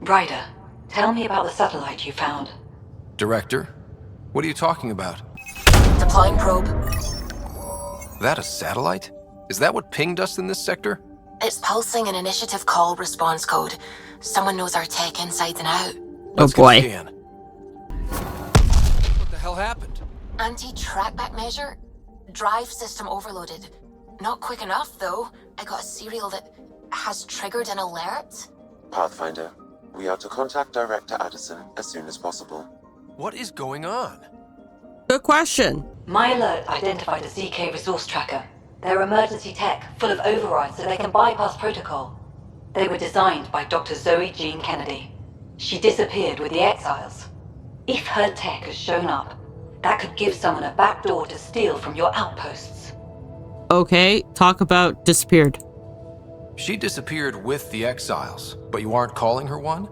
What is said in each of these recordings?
Ryder, tell me about the satellite you found. Director? What are you talking about? Deploying probe. That a satellite? Is that what pinged us in this sector? It's pulsing an initiative call response code. Someone knows our tech inside and out. Let's boy. get a scan. What the hell happened? Anti-trackback measure? Drive system overloaded. Not quick enough, though. I got a serial that has triggered an alert. Pathfinder, we are to contact Director Addison as soon as possible. What is going on? Good question. My alert identified a ZK resource tracker. They're emergency tech, full of overrides so they can bypass protocol. They were designed by Dr. Zoe Jean Kennedy. She disappeared with the Exiles. If her tech has shown up, that could give someone a backdoor to steal from your outposts. Okay, talk about disappeared. She disappeared with the Exiles, but you aren't calling her one?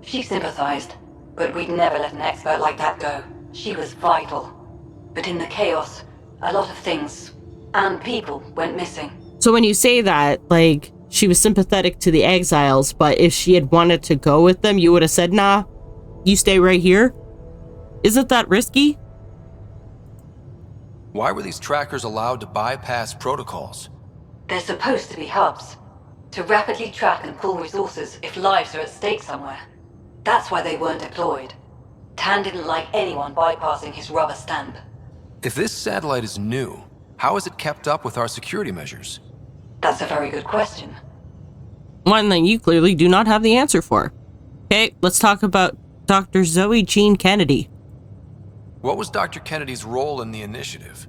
She sympathized, but we'd never let an expert like that go. She was vital. But in the chaos, a lot of things and people went missing. So when you say that, like, she was sympathetic to the Exiles, but if she had wanted to go with them, you would have said, nah, you stay right here? Isn't that risky? Why were these trackers allowed to bypass protocols? They're supposed to be hubs, to rapidly track and pull resources if lives are at stake somewhere. That's why they weren't deployed. Tan didn't like anyone bypassing his rubber stamp. If this satellite is new, how is it kept up with our security measures? That's a very good question. One that you clearly do not have the answer for. Okay, let's talk about Dr. Zoe Jean Kennedy. What was Dr. Kennedy's role in the initiative?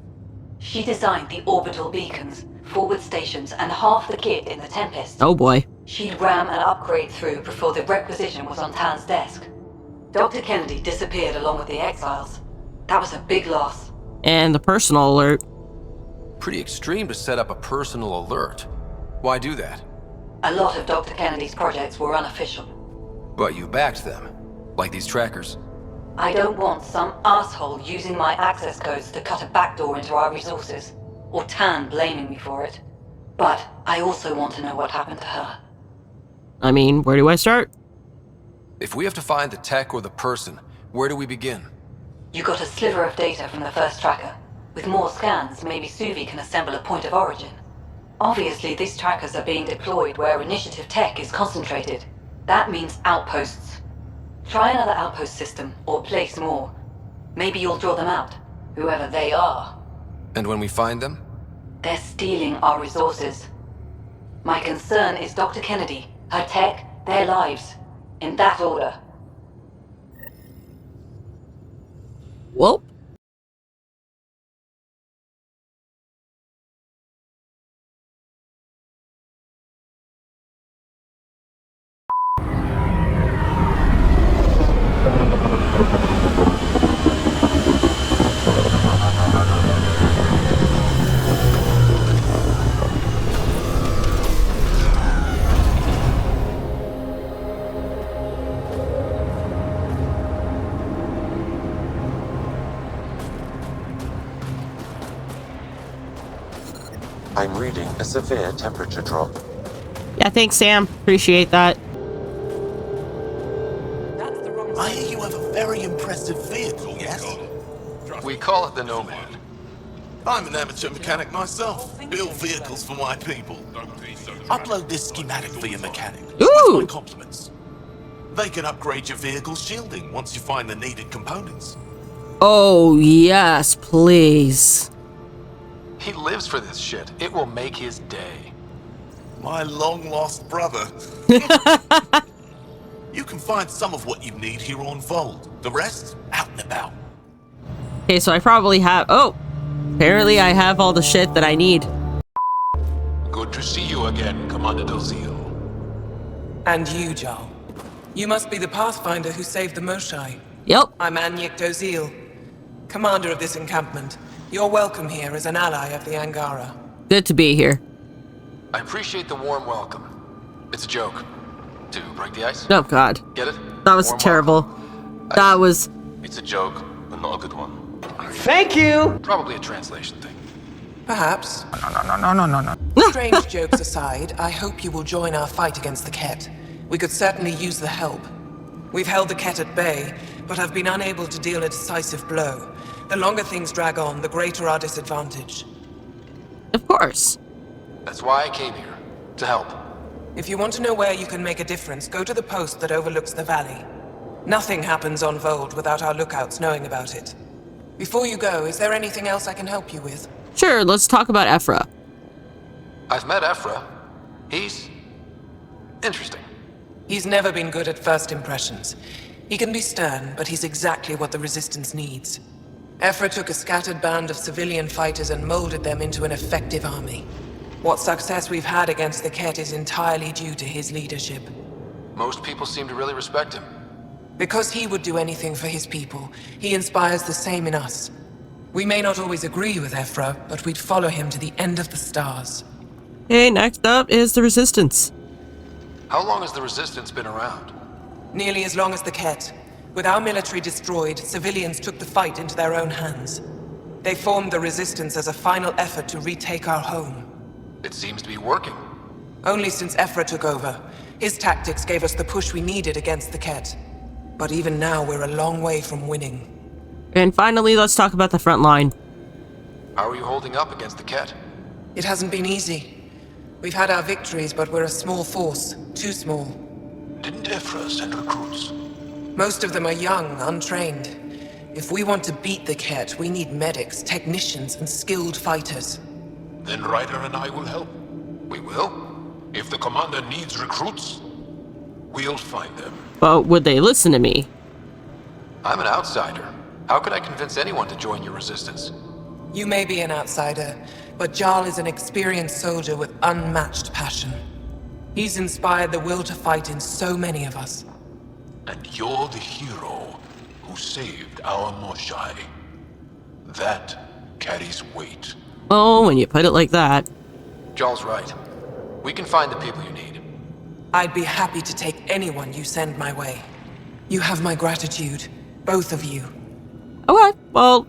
She designed the orbital beacons, forward stations, and half the kit in the Tempest. Oh boy. She'd ram and upgrade through before the requisition was on Tan's desk. Dr. Kennedy disappeared along with the Exiles. That was a big loss. And the personal alert. Pretty extreme to set up a personal alert. Why do that? A lot of Dr. Kennedy's projects were unofficial. But you backed them, like these trackers. I don't want some asshole using my access codes to cut a backdoor into our resources, or Tan blaming me for it. But I also want to know what happened to her. I mean, where do I start? If we have to find the tech or the person, where do we begin? You got a sliver of data from the first tracker. With more scans, maybe Suvi can assemble a point of origin. Obviously, these trackers are being deployed where initiative tech is concentrated. That means outposts. Try another outpost system, or place more. Maybe you'll draw them out, whoever they are. And when we find them? They're stealing our resources. My concern is Dr. Kennedy, her tech, their lives. In that order. Well. I'm reading a severe temperature drop. Yeah, thanks, Sam. Appreciate that. I hear you have a very impressive vehicle, yes? We call it the Nomad. I'm an amateur mechanic myself. Build vehicles for my people. Upload this schematic for your mechanic. Ooh. With my compliments. They can upgrade your vehicle's shielding once you find the needed components. Oh, yes, please. He lives for this shit. It will make his day. My long-lost brother. You can find some of what you need here on Fold. The rest, out and about. Okay, so I probably have... Oh! Apparently I have all the shit that I need. Good to see you again, Commander Dozil. And you, Jarl. You must be the Pathfinder who saved the Moshai. Yep. I'm Anyek Dozil, commander of this encampment. You're welcome here as an ally of the Angara. Good to be here. I appreciate the warm welcome. It's a joke. To break the ice? Oh, God. Get it? That was Warm terrible. welcome. That was... It's a joke, but not a good one. Thank you! Probably a translation thing. Perhaps. No. Strange jokes aside, I hope you will join our fight against the Ket. We could certainly use the help. We've held the Ket at bay, but have been unable to deal a decisive blow. The longer things drag on, the greater our disadvantage. Of course. That's why I came here. To help. If you want to know where you can make a difference, go to the post that overlooks the valley. Nothing happens on Vold without our lookouts knowing about it. Before you go, is there anything else I can help you with? Sure, let's talk about Ephra. I've met Ephra. He's... interesting. He's never been good at first impressions. He can be stern, but he's exactly what the Resistance needs. Ephra took a scattered band of civilian fighters and molded them into an effective army. What success we've had against the Ket is entirely due to his leadership. Most people seem to really respect him. Because he would do anything for his people, he inspires the same in us. We may not always agree with Ephra, but we'd follow him to the end of the stars. Okay, next up is the Resistance. How long has the Resistance been around? Nearly as long as the Ket. With our military destroyed, civilians took the fight into their own hands. They formed the Resistance as a final effort to retake our home. It seems to be working. Only since Ephra took over. His tactics gave us the push we needed against the Ket. But even now, we're a long way from winning. And finally, let's talk about the front line. How are you holding up against the Ket? It hasn't been easy. We've had our victories, but we're a small force. Too small. Didn't Ephra send recruits? Most of them are young, untrained. If we want to beat the Ket, we need medics, technicians, and skilled fighters. Then Ryder and I will help. We will? If the commander needs recruits, we'll find them. But would they listen to me? I'm an outsider. How could I convince anyone to join your Resistance? You may be an outsider, but Jarl is an experienced soldier with unmatched passion. He's inspired the will to fight in so many of us. And you're the hero who saved our Moshai. That carries weight. Oh, when you put it like that. Jarl's right. We can find the people you need. I'd be happy to take anyone you send my way. You have my gratitude, both of you. Okay, well,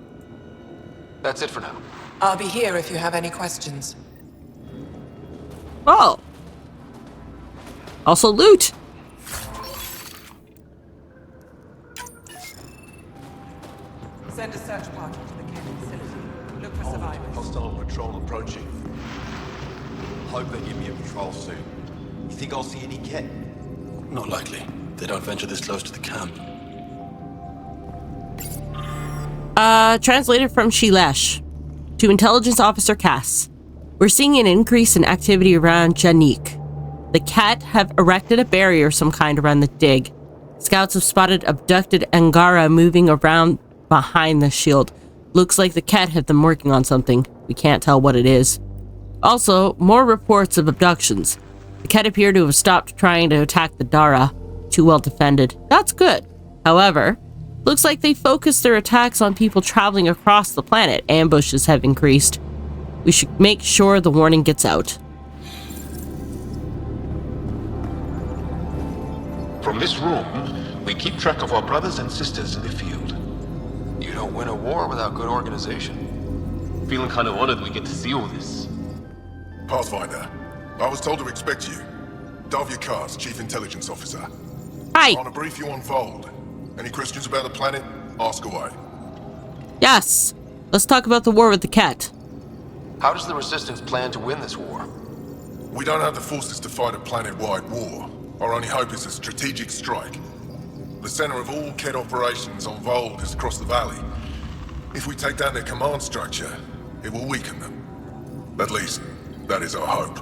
That's it for now. I'll be here if you have any questions. oh. Also loot. Send a search party to the Ket facility. Look for survivors. Hostile patrol approaching. Hope they give me a patrol soon. You think I'll see any Ket? Not likely. They don't venture this close to the camp. Translated from Shilesh to Intelligence Officer Cass. We're seeing an increase in activity around Janik. The Ket have erected a barrier of some kind around the dig. Scouts have spotted abducted Angara moving around behind the shield. Looks like the Ket have them working on something. We can't tell what it is. Also, more reports of abductions. The Ket appear to have stopped trying to attack the Dara. Too well defended. That's good. However, looks like they focused their attacks on people traveling across the planet. Ambushes have increased. We should make sure the warning gets out. From this room, we keep track of our brothers and sisters in the field. You don't win a war without good organization. Feeling kind of honored we get to see all this. Pathfinder, I was told to expect you. Davia Kars, Chief Intelligence Officer. Hi. I want to brief you on Vold. Any questions about the planet? Ask away. Yes. Let's talk about the war with the Ket. How does the Resistance plan to win this war? We don't have the forces to fight a planet-wide war. Our only hope is a strategic strike. The center of all Ket operations on Vold is across the valley. If we take down their command structure, it will weaken them. At least, that is our hope.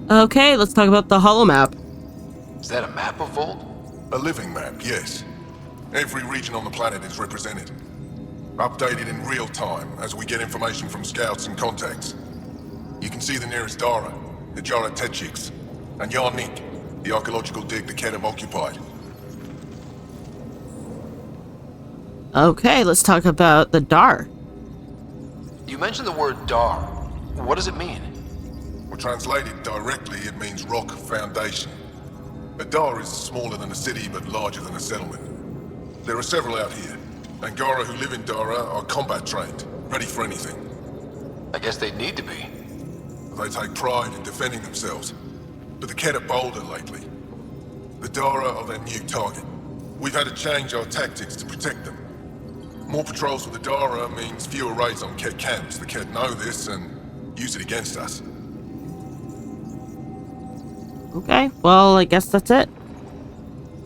Okay, let's talk about the holomap. Is that a map of Vold? A living map, yes. Every region on the planet is represented. Updated in real time as we get information from scouts and contacts. You can see the nearest Dara, the Jara Tetchiks, and Yarnik, the archaeological dig the Ket have occupied. Okay, let's talk about the Dar. You mentioned the word Dar. What does it mean? Well, translated directly, it means rock foundation. A Dar is smaller than a city, but larger than a settlement. There are several out here. Angara who live in Dara are combat trained, ready for anything. I guess they'd need to be. They take pride in defending themselves. but the Kett are bolder lately. The Dara are their new target. We've had to change our tactics to protect them. More patrols with the Dara means fewer raids on Kett camps. The Kett know this and use it against us. Okay, well, I guess that's it.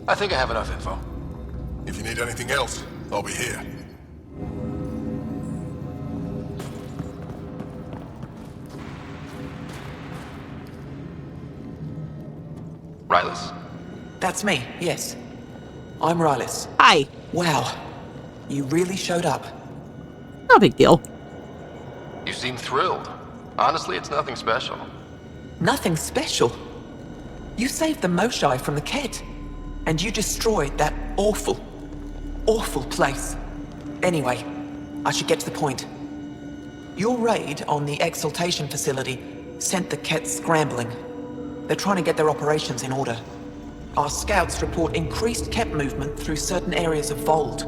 I think I have enough info. If you need anything else, I'll be here. Rylus? That's me, yes. I'm Rylus. Hi. Wow. You really showed up. No big deal. You seem thrilled. Honestly, it's nothing special. Nothing special. You saved the Moshai from the Kett. And you destroyed that awful, awful place. Anyway, I should get to the point. Your raid on the exaltation facility sent the Kett scrambling. They're trying to get their operations in order. Our scouts report increased Kett movement through certain areas of Vold.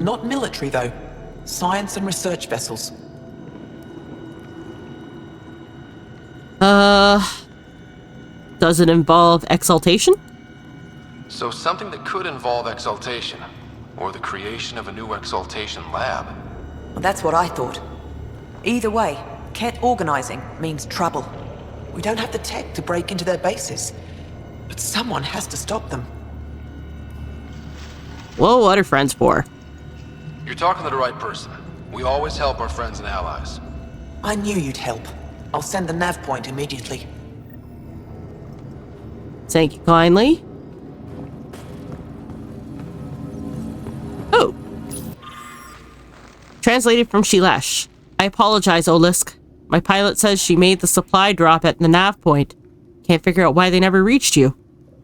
Not military, though. Science and research vessels. Does it involve exaltation? So something that could involve exaltation, or the creation of a new exaltation lab. Well, that's what I thought. Either way, Kett organizing means trouble. We don't have the tech to break into their bases, but someone has to stop them. Well, what are friends for? You're talking to the right person. We always help our friends and allies. I knew you'd help. I'll send the nav point immediately. Thank you kindly. Oh. Translated from Shilesh. I apologize, Olisk. My pilot says she made the supply drop at the nav point. Can't figure out why they never reached you.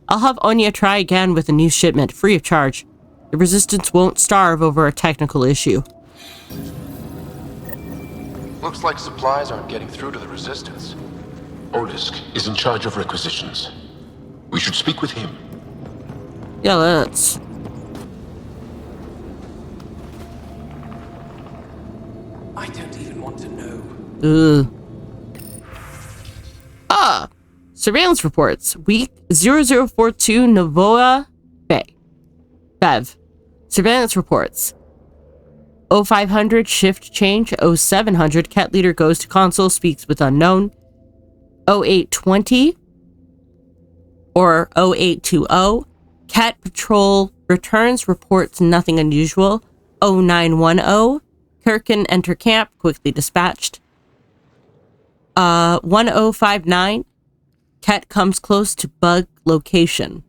I'll have Onya try again with a new shipment, free of charge. The Resistance won't starve over a technical issue. Looks like supplies aren't getting through to the Resistance. Olisk is in charge of requisitions. We should speak with him. Yeah, let's. I don't even want to know. Surveillance reports. Week 0042 Novoa Bay. Bev. Surveillance reports. 0500 shift change. 0700 Kett leader goes to console, speaks with unknown. 0820 or 0820 Kett patrol returns, reports nothing unusual. 0910 Kirkin enter camp, quickly dispatched. 1059 Kett comes close to bug location.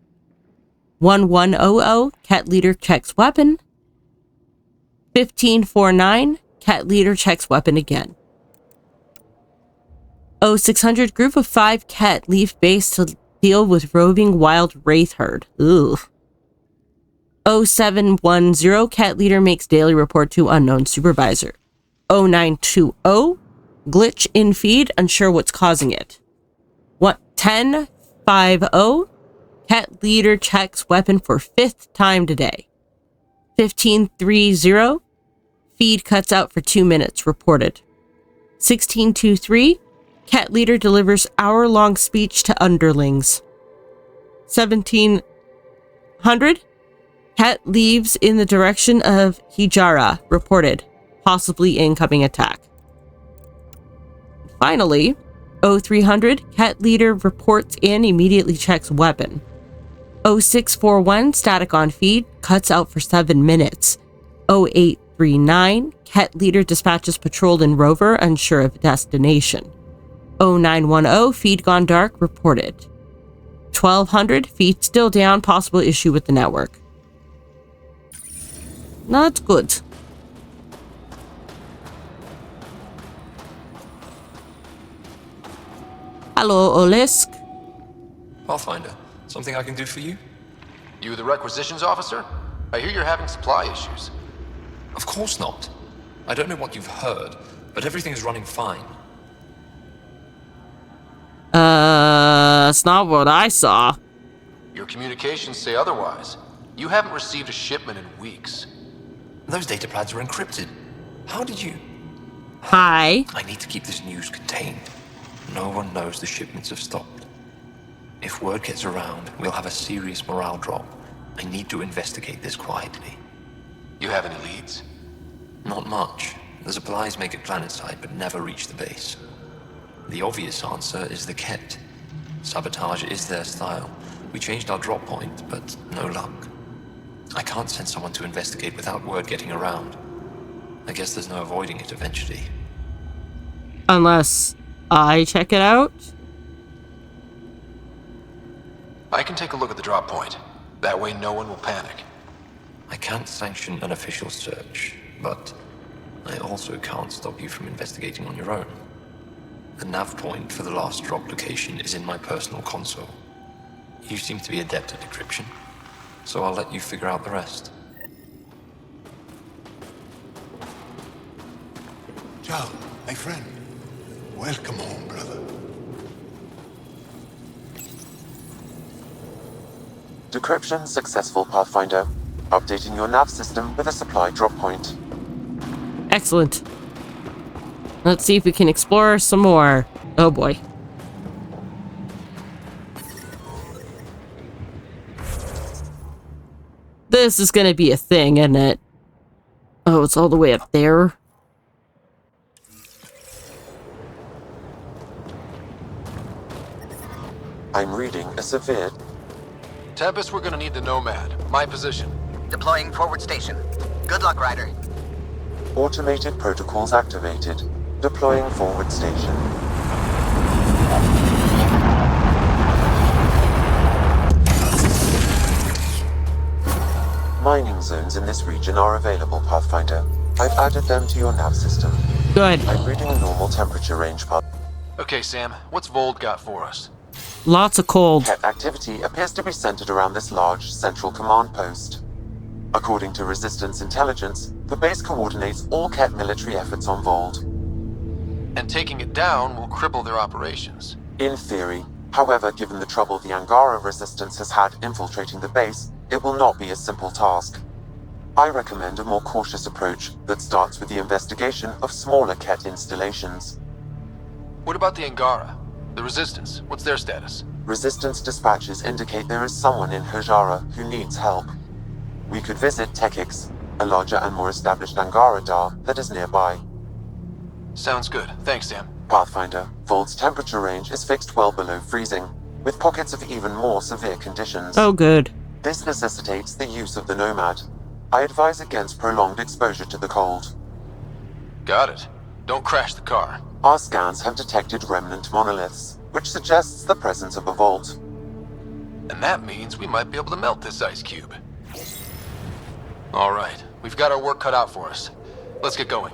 1100 Kett leader checks weapon. 1549 Kett leader checks weapon again. 0600 group of 5 Kett leave base to deal with roving wild wraith herd. Ooh. 0710 Kett leader makes daily report to unknown supervisor. 0920 glitch in feed, unsure what's causing it. 1050 Kett leader checks weapon for 5th time today. 1530 feed cuts out for 2 minutes, reported. 1623 Kett leader delivers hour-long speech to underlings. 1700 Kett leaves in the direction of Hijara, reported. Possibly incoming attack. Finally, 0300 Kett leader reports in, immediately checks weapon. 0641 static on feed, cuts out for 7 minutes. 0839 Kett leader dispatches patrolled in rover, unsure of destination. 0910 feed gone dark, reported. 1200 feed still down, possible issue with the network. Not good. Hello, Olisk. Pathfinder, something I can do for you? You the requisitions officer? I hear you're having supply issues. Of course not. I don't know what you've heard, but everything's running fine. That's not what I saw. Your communications say otherwise. You haven't received a shipment in weeks. Those data pads are encrypted. How did you... Hi. I need to keep this news contained. No one knows the shipments have stopped. If word gets around, we'll have a serious morale drop. I need to investigate this quietly. You have any leads? Not much. The supplies make it planetside, but never reach the base. The obvious answer is the Ket. Sabotage is their style. We changed our drop point, but no luck. I can't send someone to investigate without word getting around. I guess there's no avoiding it eventually. Unless I check it out? I can take a look at the drop point. That way no one will panic. I can't sanction an official search, but I also can't stop you from investigating on your own. The nav point for the last drop location is in my personal console. You seem to be adept at decryption, so I'll let you figure out the rest. Ciao, my friend. Welcome home, brother. Decryption successful, Pathfinder. Updating your nav system with a supply drop point. Excellent. Let's see if we can explore some more. Oh boy. This is gonna be a thing, isn't it? Oh, it's all the way up there. I'm reading a severe... Tempest, we're gonna need the Nomad. My position. Deploying forward station. Good luck, Ryder. Automated protocols activated. Deploying forward station. Mining zones in this region are available, Pathfinder. I've added them to your nav system. Good. I'm reading a normal temperature range, Okay, Sam. What's Vold got for us? Lots of cold. Ket activity appears to be centered around this large central command post. According to Resistance intelligence, the base coordinates all Ket military efforts on Vold. And taking it down will cripple their operations. In theory. However, given the trouble the Angara Resistance has had infiltrating the base, it will not be a simple task. I recommend a more cautious approach that starts with the investigation of smaller Ket installations. What about the Angara? The Resistance, what's their status? Resistance dispatches indicate there is someone in Hojara who needs help. We could visit Tekix, a larger and more established Angara Dar that is nearby. Sounds good. Thanks, Sam. Pathfinder, Vold's temperature range is fixed well below freezing, with pockets of even more severe conditions. Oh, good. This necessitates the use of the Nomad. I advise against prolonged exposure to the cold. Got it. Don't crash the car. Our scans have detected remnant monoliths, which suggests the presence of a vault. And that means we might be able to melt this ice cube. Alright, we've got our work cut out for us. Let's get going.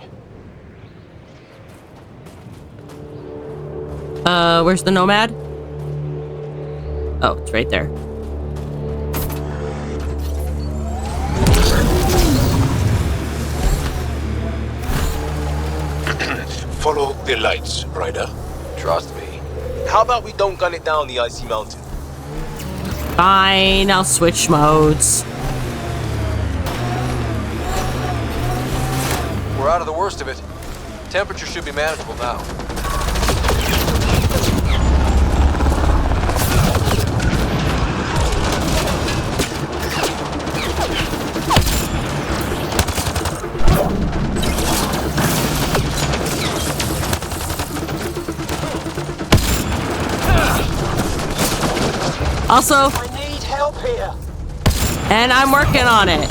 Where's the Nomad? Oh, it's right there. Follow the lights, Ryder. Trust me. How about we don't gun it down the icy mountain? Fine, I'll switch modes. We're out of the worst of it. Temperature should be manageable now. Also, I need help here. And I'm working on it.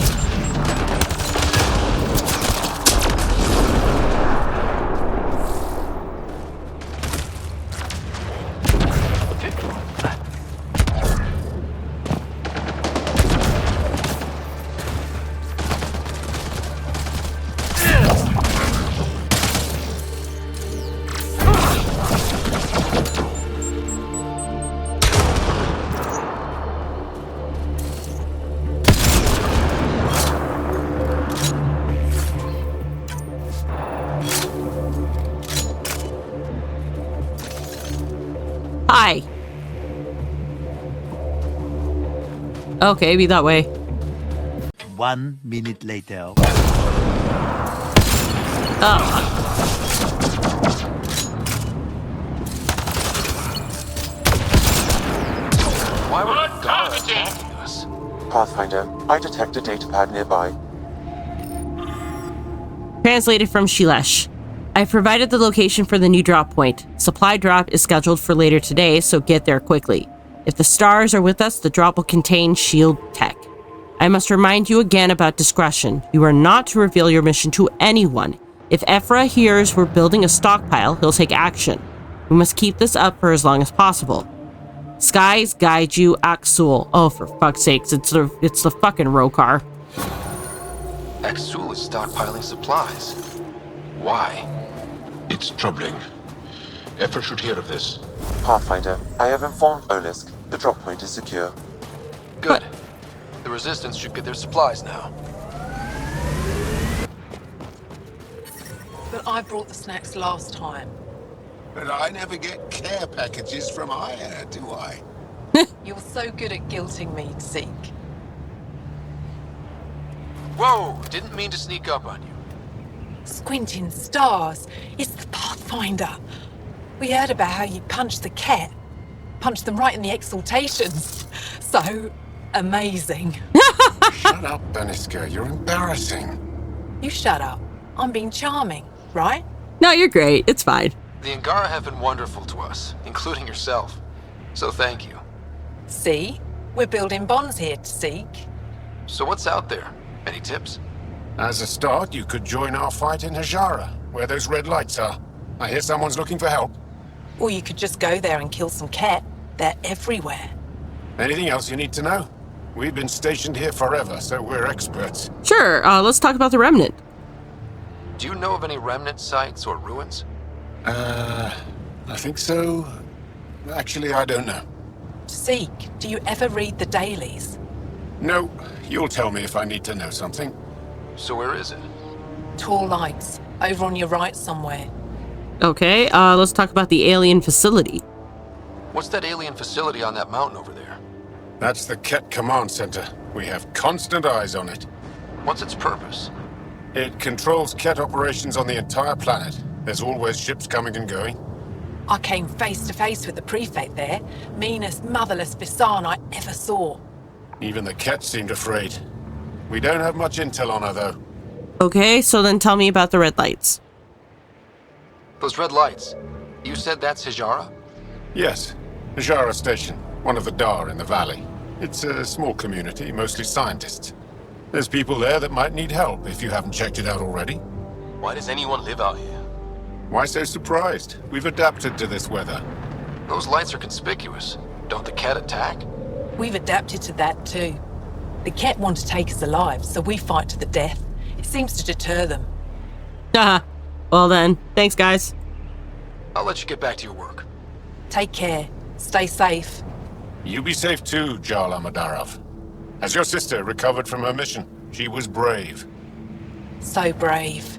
Hi. Okay, be that way. 1 minute later. Oh. Why would Kadara attacking us? Pathfinder, I detect a datapad nearby. Translated from Shilesh. I've provided the location for the new drop point. Supply drop is scheduled for later today, so get there quickly. If the stars are with us, the drop will contain shield tech. I must remind you again about discretion. You are not to reveal your mission to anyone. If Ephra hears we're building a stockpile, he'll take action. We must keep this up for as long as possible. Skies guide you, Axul. Oh, for fuck's sakes, it's the fucking Rokar. Axul is stockpiling supplies. Why? It's troubling. Ephra should hear of this. Pathfinder, I have informed Olisk. The drop point is secure. Good. The Resistance should get their supplies now. But I brought the snacks last time. But I never get care packages from Aya, do I? You're so good at guilting me, Zeke. Whoa! Didn't mean to sneak up on you. Squinting stars. It's the Pathfinder. We heard about how you punched the cat. Punched them right in the exaltations. So amazing. Shut up, Beniska. You're embarrassing. You shut up. I'm being charming, right? No, you're great. It's fine. The Angara have been wonderful to us, including yourself. So thank you. See? We're building bonds here, Zeke. So what's out there? Any tips? As a start, you could join our fight in Hajara, where those red lights are. I hear someone's looking for help. Or you could just go there and kill some cat. They're everywhere. Anything else you need to know? We've been stationed here forever, so we're experts. Sure, let's talk about the Remnant. Do you know of any Remnant sites or ruins? I think so. Actually, I don't know. Zeke, do you ever read the dailies? No, you'll tell me if I need to know something. So where is it? Tall lights, over on your right somewhere. Okay, let's talk about the alien facility. What's that alien facility on that mountain over there? That's the Ket Command Center. We have constant eyes on it. What's its purpose? It controls Ket operations on the entire planet. There's always ships coming and going. I came face to face with the prefect there. Meanest, motherless Bisan I ever saw. Even the Ket seemed afraid. We don't have much intel on her, though. Okay, so then tell me about the red lights. Those red lights. You said that's Hijara? Yes. Hajara Station, one of the Dar in the valley. It's a small community, mostly scientists. There's people there that might need help if you haven't checked it out already. Why does anyone live out here? Why so surprised? We've adapted to this weather. Those lights are conspicuous. Don't the Ket attack? We've adapted to that too. The Ket want to take us alive, so we fight to the death. It seems to deter them. Haha. Well then, thanks guys. I'll let you get back to your work. Take care. Stay safe. You be safe too, Jarl Amadarov. Has your sister recovered from her mission? She was brave. So brave.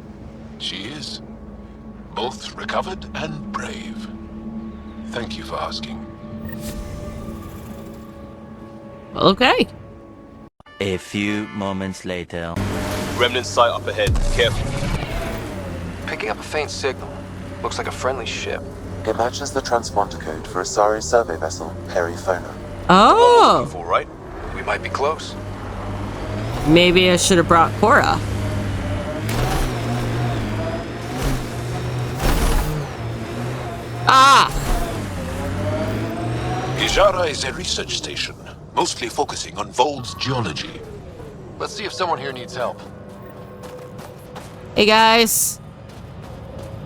She is. Both recovered and brave. Thank you for asking. Okay. A few moments later. Remnant site up ahead. Careful. Picking up a faint signal. Looks like a friendly ship. It matches the transponder code for Asari survey vessel, Perifona. Oh! For, right? We might be close. Maybe I should have brought Cora. Ah! Hijara is a research station, mostly focusing on Vold's geology. Let's see if someone here needs help. Hey guys.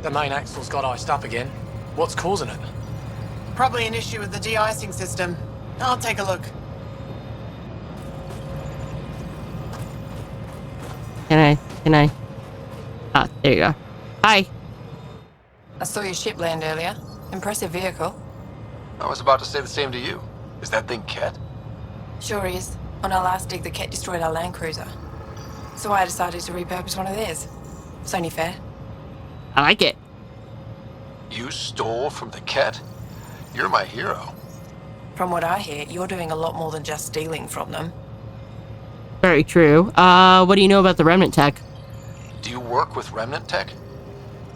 The main axle's got iced up again. What's causing it? Probably an issue with the de-icing system. I'll take a look. Can I? Ah, there you go. Hi. I saw your ship land earlier. Impressive vehicle. I was about to say the same to you. Is that thing Ket? Sure is. On our last dig, the Ket destroyed our land cruiser. So I decided to repurpose one of theirs. It's only fair. I like it. You stole from the Ket? You're my hero. From what I hear, you're doing a lot more than just stealing from them. Very true. What do you know about the Remnant tech? Do you work with Remnant tech?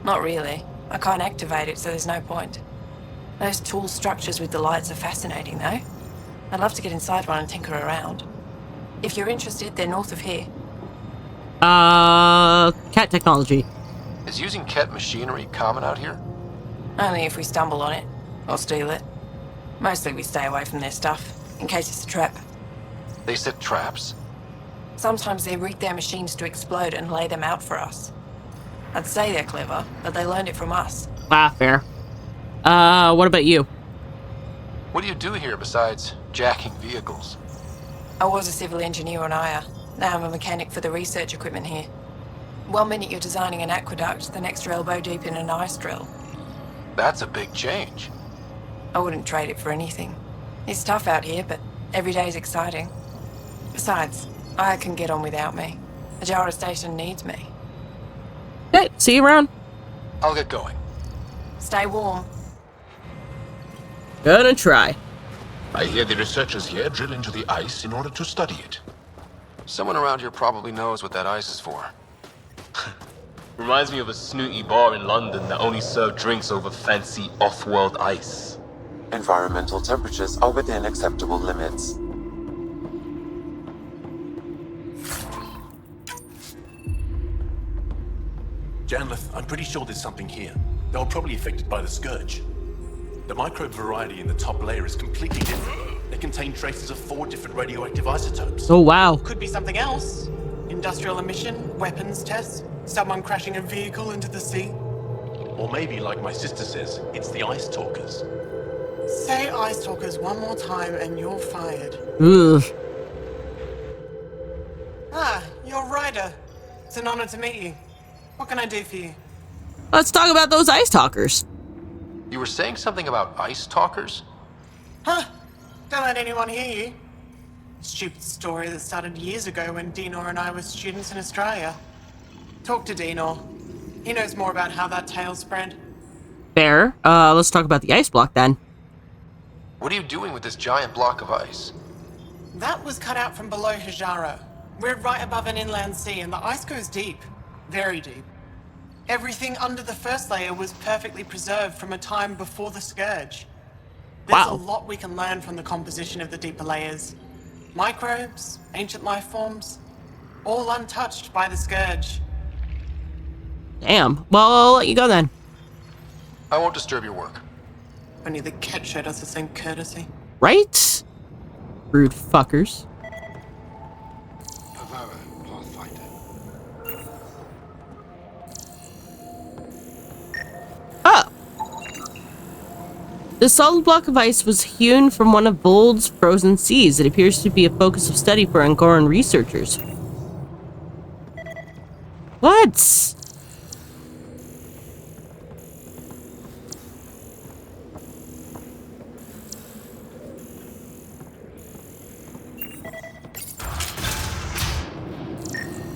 Not really. I can't activate it, so there's no point. Those tool structures with the lights are fascinating, though. I'd love to get inside one and tinker around. If you're interested, they're north of here. Cat technology. Is using Ket machinery common out here? Only if we stumble on it, or steal it. Mostly we stay away from their stuff, in case it's a trap. They set traps? Sometimes they rig their machines to explode and lay them out for us. I'd say they're clever, but they learned it from us. Ah, fair. What about you? What do you do here besides jacking vehicles? I was a civil engineer on Aya. Now I'm a mechanic for the research equipment here. 1 minute you're designing an aqueduct, the next you're elbow deep in an ice drill. That's a big change. I wouldn't trade it for anything. It's tough out here, but every day's exciting. Besides, Aya can get on without me. Ajara Station needs me. Okay, see you around. I'll get going. Stay warm. Gonna try. I hear the researchers here drill into the ice in order to study it. Someone around here probably knows what that ice is for. Reminds me of a snooty bar in London that only served drinks over fancy off-world ice. Environmental temperatures are within acceptable limits. Janlith, I'm pretty sure there's something here. They were probably affected by the Scourge. The microbe variety in the top layer is completely different. They contain traces of 4 different radioactive isotopes. Oh, wow. Could be something else. Industrial emission, weapons tests, someone crashing a vehicle into the sea. Or maybe, like my sister says, it's the Ice Talkers. Say Ice Talkers one more time and you're fired. Ugh. Ah, you're Ryder. It's an honor to meet you. What can I do for you? Let's talk about those ice talkers. You were saying something about ice talkers? Huh? Don't let anyone hear you. Stupid story that started years ago when Dinor and I were students in Australia. Talk to Dinor. He knows more about how that tale spread. Fair. Let's talk about the ice block then. What are you doing with this giant block of ice? That was cut out from below Hijara. We're right above an inland sea and the ice goes deep. Very deep. Everything under the first layer was perfectly preserved from a time before the Scourge. There's a lot we can learn from the composition of the deeper layers. Microbes, ancient life forms, all untouched by the Scourge. Damn. Well, I'll let you go then. I won't disturb your work. Only the cat showed us the same courtesy. Right? Rude fuckers. Ah! The solid block of ice was hewn from one of Vold's frozen seas. It appears to be a focus of study for Angoran researchers. What?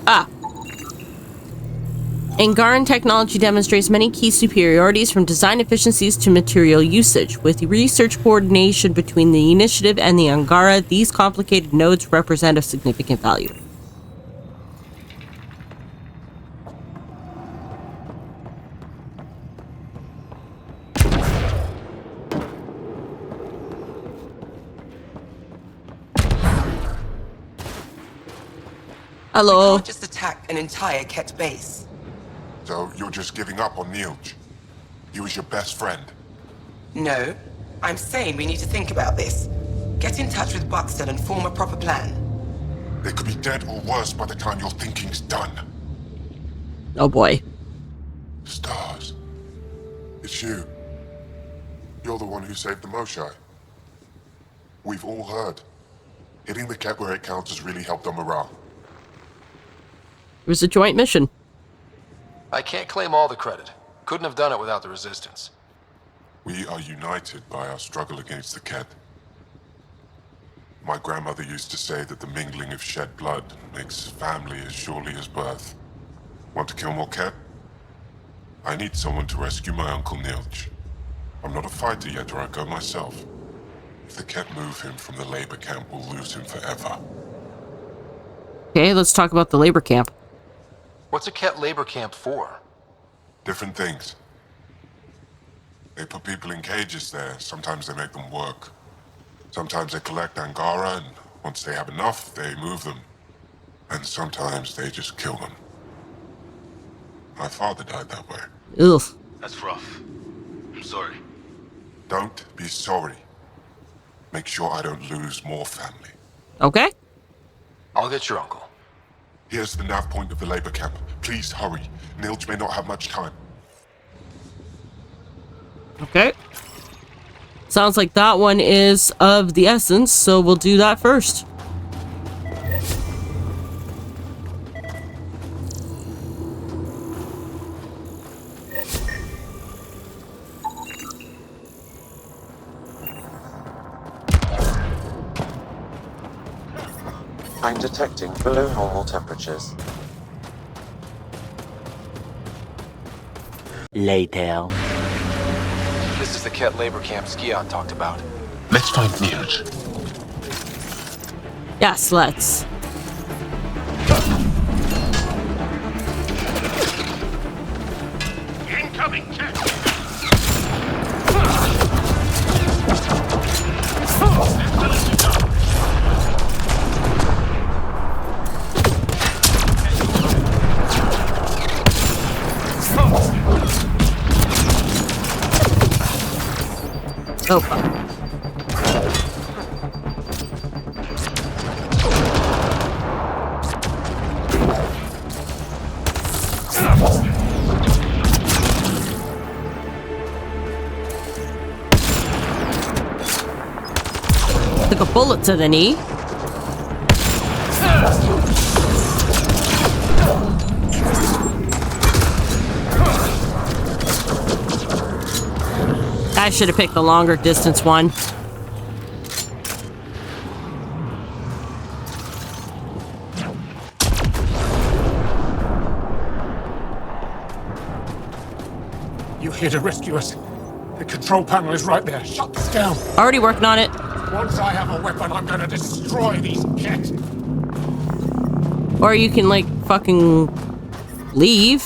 Ah. Angaran technology demonstrates many key superiorities from design efficiencies to material usage. With research coordination between the Initiative and the Angara, these complicated nodes represent of significant value. Hello. We can't just attack an entire Ket base. So you're just giving up on Nilj? He was your best friend. No. I'm saying we need to think about this. Get in touch with Buxton and form a proper plan. They could be dead or worse by the time your thinking's done. Oh boy. Stars. It's you. You're the one who saved the Moshai. We've all heard. Hitting the Ket where it counts has really helped our morale. It was a joint mission. I can't claim all the credit. Couldn't have done it without the Resistance. We are united by our struggle against the Ket. My grandmother used to say that the mingling of shed blood makes family as surely as birth. Want to kill more Ket? I need someone to rescue my Uncle Nilj. I'm not a fighter yet, or I'd go myself. If the Ket move him from the labor camp, we'll lose him forever. Okay, let's talk about the labor camp. What's a Ket labor camp for? Different things. They put people in cages there. Sometimes they make them work. Sometimes they collect Angara, and once they have enough, they move them. And sometimes they just kill them. My father died that way. Ugh. That's rough. I'm sorry. Don't be sorry. Make sure I don't lose more family. Okay. I'll get your uncle. Here's the nav point of the labor camp. Please hurry. Nilge may not have much time. Okay. Sounds like that one is of the essence, so we'll do that first. I'm detecting below normal temperatures. Later. This is the Ket labor camp Skion talked about. Let's find Nilge. Yes, let's. Incoming Ket! Oh, fuck. Took a bullet to the knee. I should have picked the longer distance one. You're here to rescue us. The control panel is right there. Shut this down. Already working on it. Once I have a weapon, I'm gonna destroy these Ket. Or you can, like, fucking leave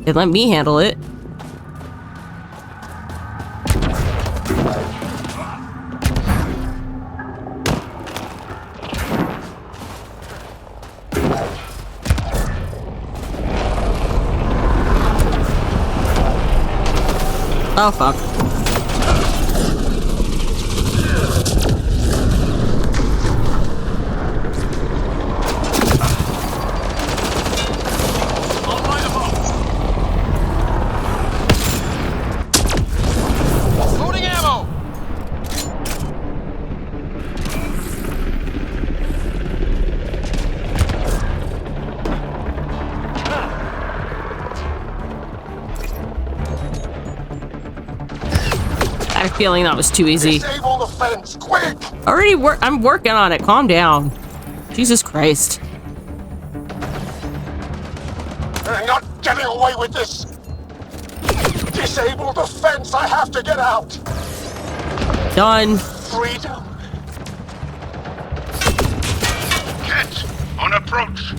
and let me handle it. Oh, fuck. Loading ammo! I had a feeling that was too easy. Disable the fence, quick! I'm working on it. Calm down. Jesus Christ. They're not getting away with this! Disable the fence! I have to get out! Done. Freedom! Ket, on approach.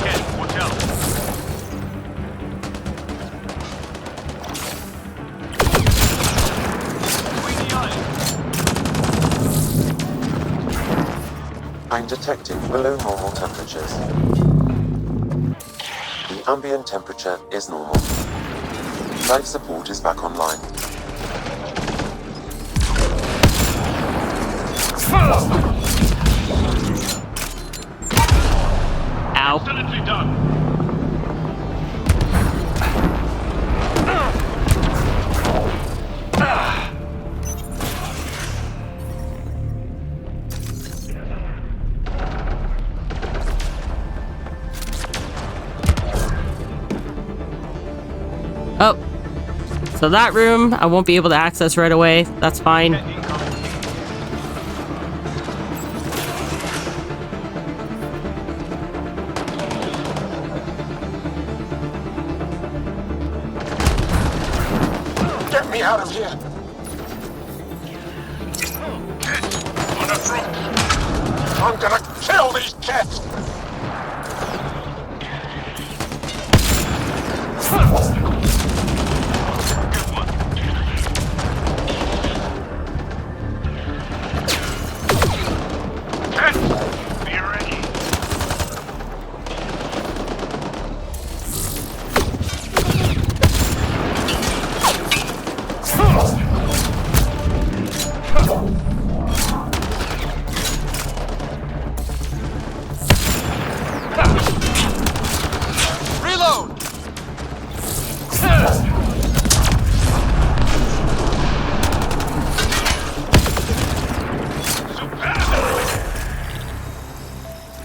Ket, watch out. Between the eyes. I'm detecting below normal temperatures. The ambient temperature is normal. Life support is back online. Ow. Absolutely done. Oh. So that room, I won't be able to access right away. That's fine. Get me out of here! On approach. I'm gonna kill these cats!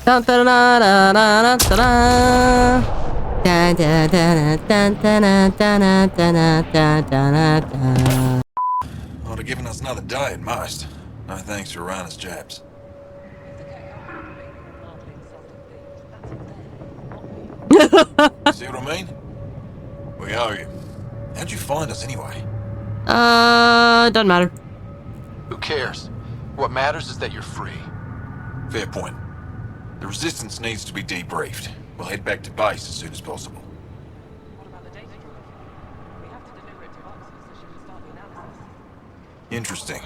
Dun, dun, dun, dun, dun, dun, dun, dun, dun, dun, dun, dun, dun, dun. Would have given us another day at most. No thanks for Rana's jabs. See what I mean? We owe you. How'd you find us anyway? Doesn't matter. Who cares? What matters is that you're free. Fair point. The Resistance needs to be debriefed. We'll head back to base as soon as possible. Interesting.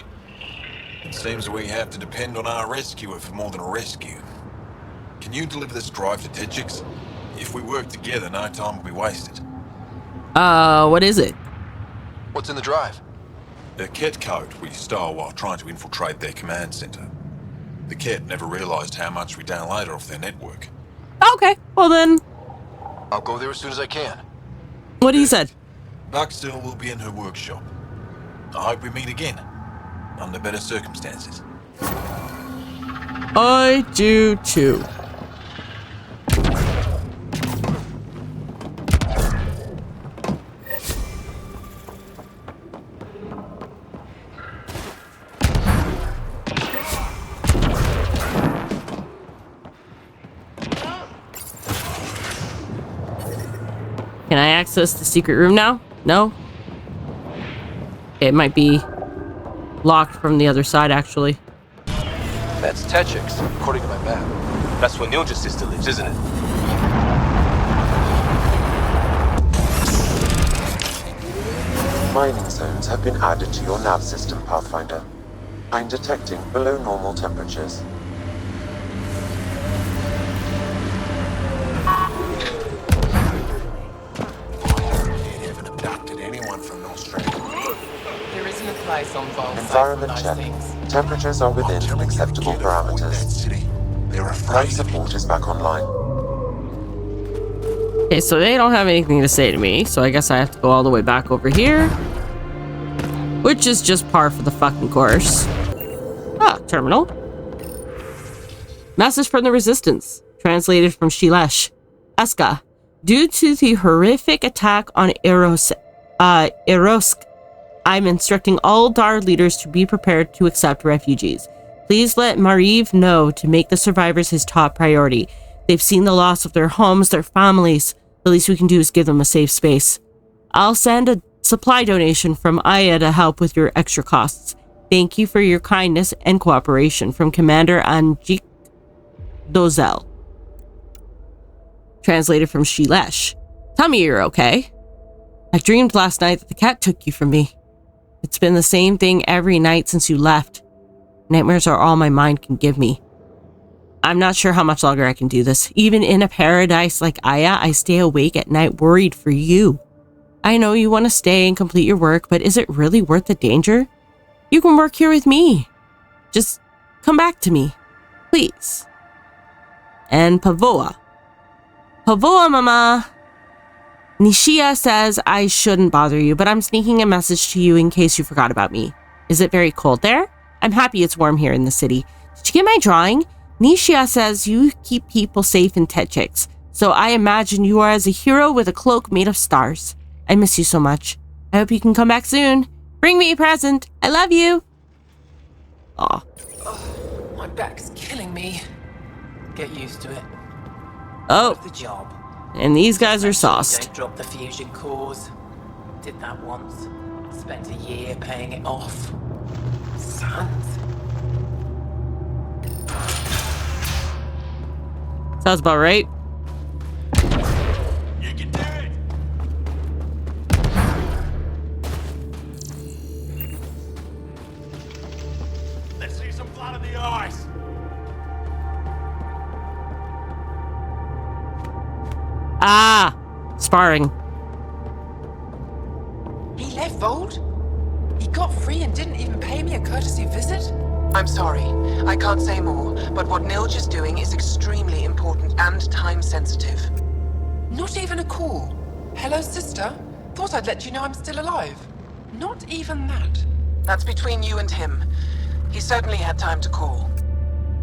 It seems we have to depend on our rescuer for more than a rescue. Can you deliver this drive to Tetchix? If we work together, no time will be wasted. What is it? What's in the drive? The Ket code we stole while trying to infiltrate their command center. The Ket never realized how much we downloaded off their network. Okay, well then. I'll go there as soon as I can. What he said? Buckstill will be in her workshop. I hope we meet again. Under better circumstances. I do too. Can I access the secret room now? No? It might be locked from the other side, actually. That's Tetchix, according to my map. That's where Nilja's sister lives, isn't it? Mining zones have been added to your nav system, Pathfinder. I'm detecting below normal temperatures. Environment check. Temperatures are within acceptable parameters. Life support is back online. Okay, so they don't have anything to say to me, so I guess I have to go all the way back over here. Which is just par for the fucking course. Ah, terminal. Message from the Resistance. Translated from Shilesh. Aska. Due to the horrific attack on Erosk, I'm instructing all Dar leaders to be prepared to accept refugees. Please let Mariv know to make the survivors his top priority. They've seen the loss of their homes, their families. The least we can do is give them a safe space. I'll send a supply donation from Aya to help with your extra costs. Thank you for your kindness and cooperation. From Commander Anjik Dozel. Translated from Shilesh. Tell me you're okay. I dreamed last night that the cat took you from me. It's been the same thing every night since you left. Nightmares are all my mind can give me. I'm not sure how much longer I can do this. Even in a paradise like Aya, I stay awake at night worried for you. I know you want to stay and complete your work, but is it really worth the danger? You can work here with me. Just come back to me, please. And Pavoa. Pavoa, mama. Nishia says I shouldn't bother you, but I'm sneaking a message to you in case you forgot about me. Is it very cold there? I'm happy it's warm here in the city. Did you get my drawing? Nishia says you keep people safe in Tetchix, so I imagine you are as a hero with a cloak made of stars. I miss you so much. I hope you can come back soon. Bring me a present. I love you. Aw. Oh, my back's killing me. Get used to it. Oh. The job. And these guys are sauced. Don't drop the fusion cores. Did that once. Spent a year paying it off. Sons. Sounds about right. You can do it. Ah, sparring. He left Vold? He got free and didn't even pay me a courtesy visit? I'm sorry. I can't say more, but what Nilge is doing is extremely important and time-sensitive. Not even a call. Hello, sister. Thought I'd let you know I'm still alive. Not even that. That's between you and him. He certainly had time to call.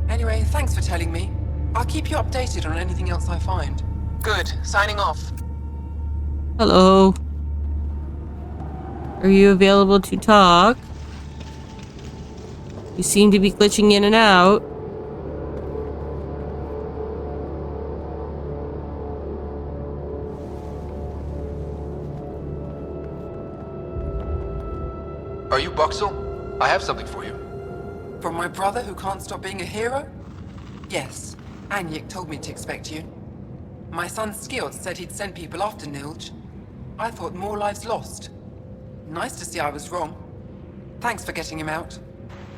Anyway, thanks for telling me. I'll keep you updated on anything else I find. Good. Signing off. Hello. Are you available to talk? You seem to be glitching in and out. Are you Buxel? I have something for you. From my brother who can't stop being a hero? Yes. Anyek told me to expect you. My son Skjort said he'd send people after Nilge. I thought more lives lost. Nice to see I was wrong. Thanks for getting him out.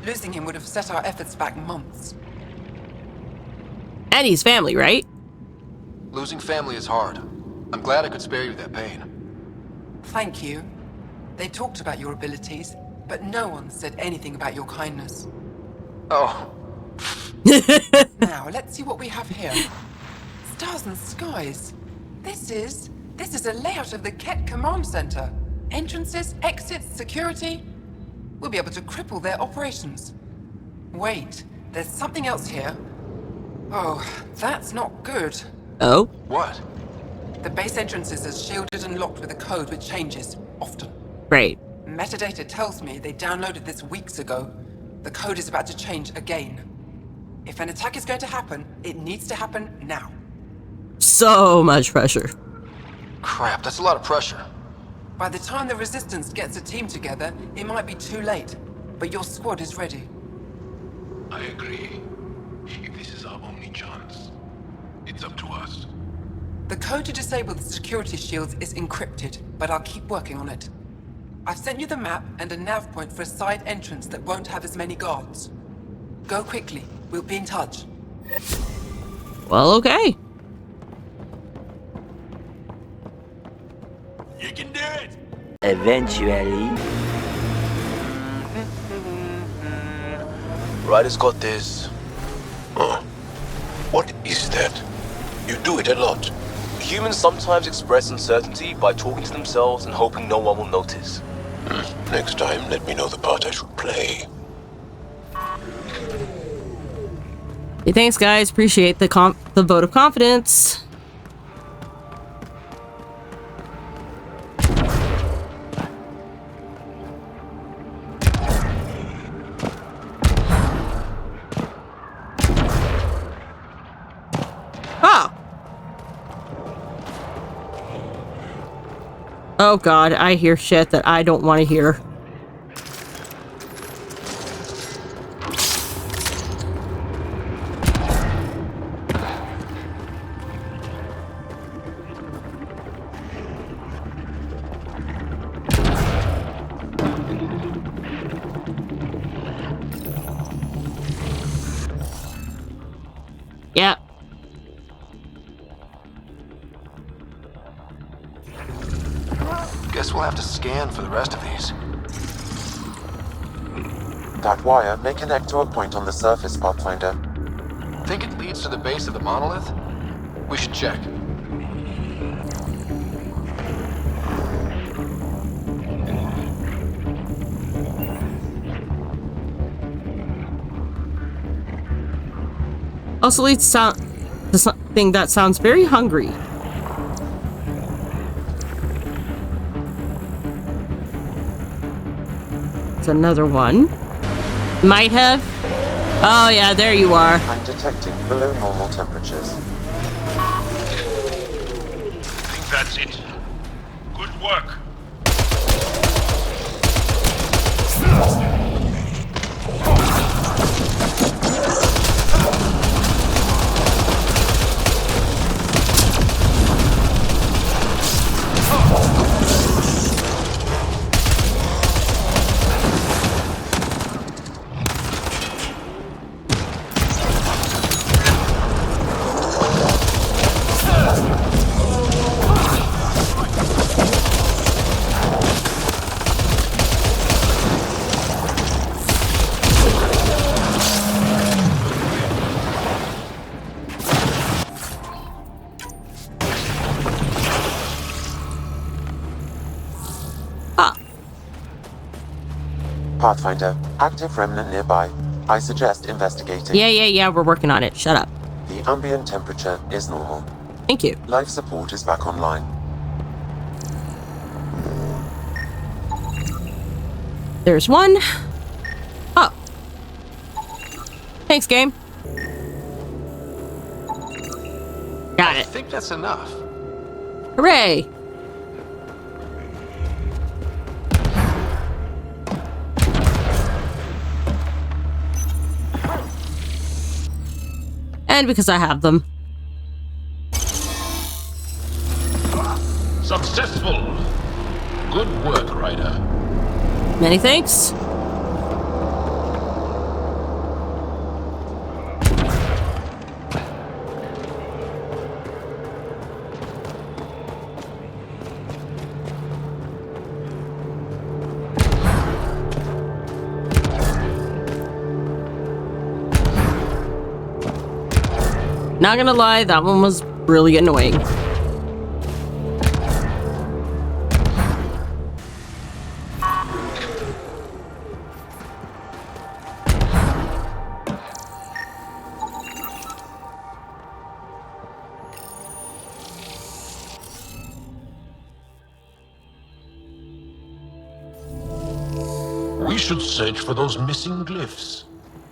Losing him would have set our efforts back months. And he's family, right? Losing family is hard. I'm glad I could spare you that pain. Thank you. They talked about your abilities, but no one said anything about your kindness. Oh. Now, let's see what we have here. Stars and skies. This is a layout of the Ket Command Center. Entrances, exits, security. We'll be able to cripple their operations. Wait, there's something else here. Oh, that's not good. Oh? What? The base entrances are shielded and locked with a code which changes, often. Great. Metadata tells me they downloaded this weeks ago. The code is about to change again. If an attack is going to happen, it needs to happen now. So much pressure. Crap, that's a lot of pressure. By the time the Resistance gets a team together, it might be too late. But your squad is ready. I agree. If this is our only chance, it's up to us. The code to disable the security shields is encrypted, but I'll keep working on it. I've sent you the map and a nav point for a side entrance that won't have as many guards. Go quickly. We'll be in touch. Well, okay. You can do it! Eventually. Ryder's got this. Huh. What is that? You do it a lot. Humans sometimes express uncertainty by talking to themselves and hoping no one will notice. Next time, let me know the part I should play. Hey, thanks, guys. Appreciate the vote of confidence. Oh god, I hear shit that I don't want to hear. Yeah. Guess we'll have to scan for the rest of these. That wire may connect to a point on the surface, Pathfinder. Think it leads to the base of the monolith? We should check. Also leads to something that sounds very hungry. It's another one. Might have. Oh yeah, there you are. I'm detecting below normal temperatures. I think that's it. Good work. Pathfinder, active remnant nearby. I suggest investigating. Yeah, we're working on it. Shut up. The ambient temperature is normal. Thank you. Life support is back online. There's one. Oh. Thanks, game. Got it. I think that's enough. Hooray. And because I have them. Successful. Good work, Ryder. Many thanks. Not gonna lie, that one was really annoying. We should search for those missing glyphs.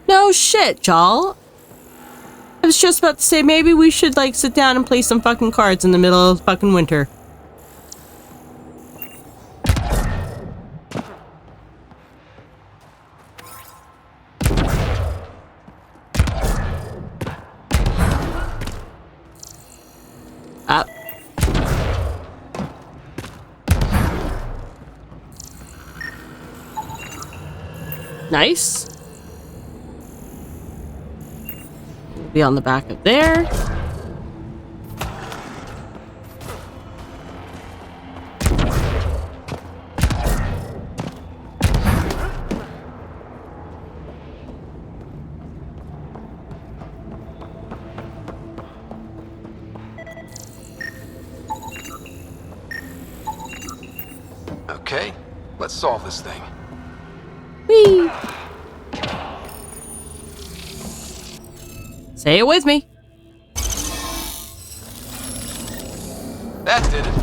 No shit, y'all. I was just about to say maybe we should like sit down and play some fucking cards in the middle of fucking winter. Up. Nice. Be on the back of there. Okay, let's solve this thing. Whee! Say it with me. That did it.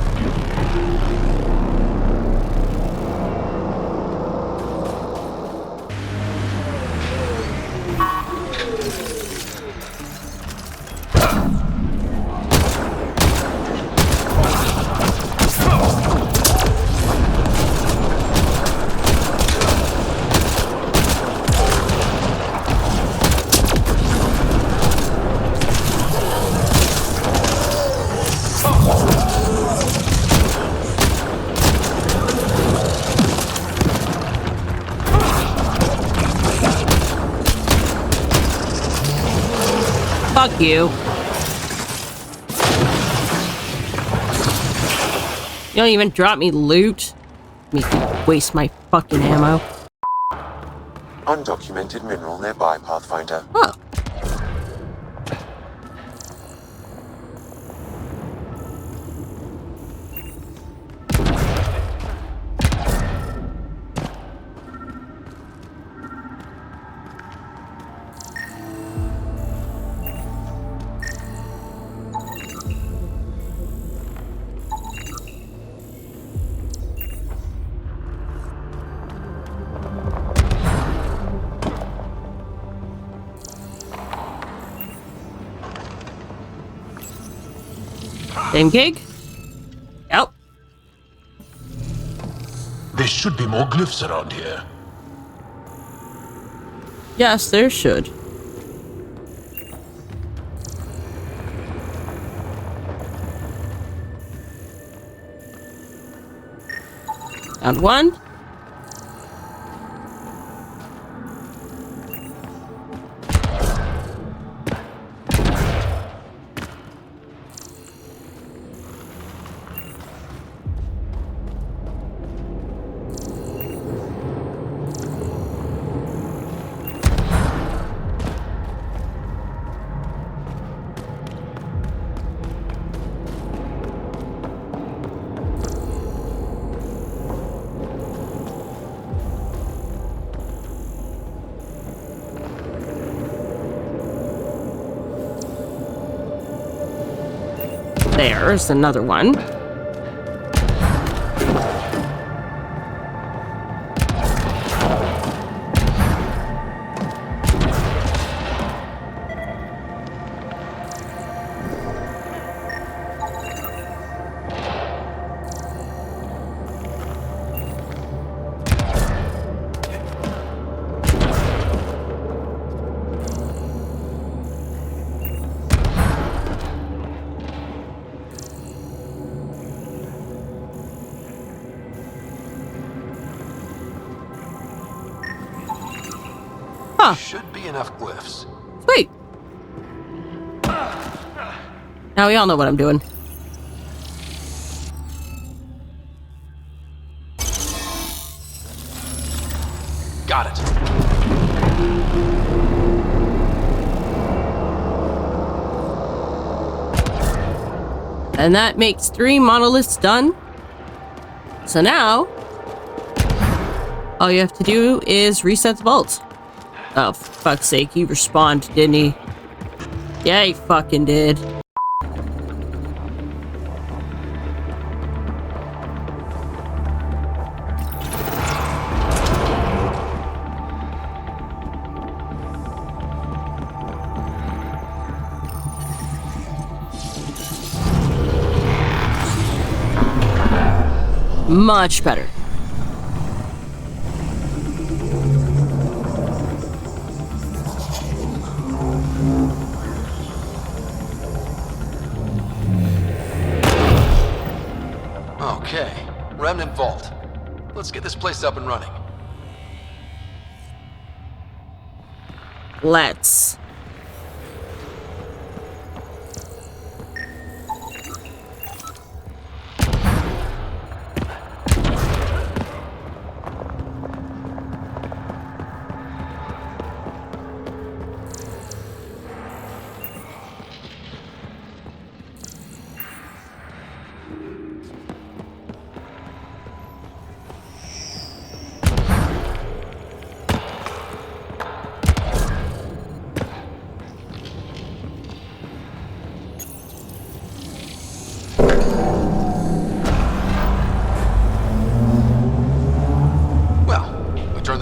Fuck you. You don't even drop me loot. Make me waste my fucking ammo. Undocumented mineral nearby, Pathfinder. Oh. Same gig? Yep. There should be more glyphs around here. Yes, there should. Found one. There's another one. Should be enough glyphs. Sweet. Now we all know what I'm doing. Got it. And that makes 3 monoliths done. So now, all you have to do is reset the vault. Oh, for fuck's sake, he respawned, didn't he? Yeah, he fucking did. Much better. Okay, Remnant Vault. Let's get this place up and running. Let's.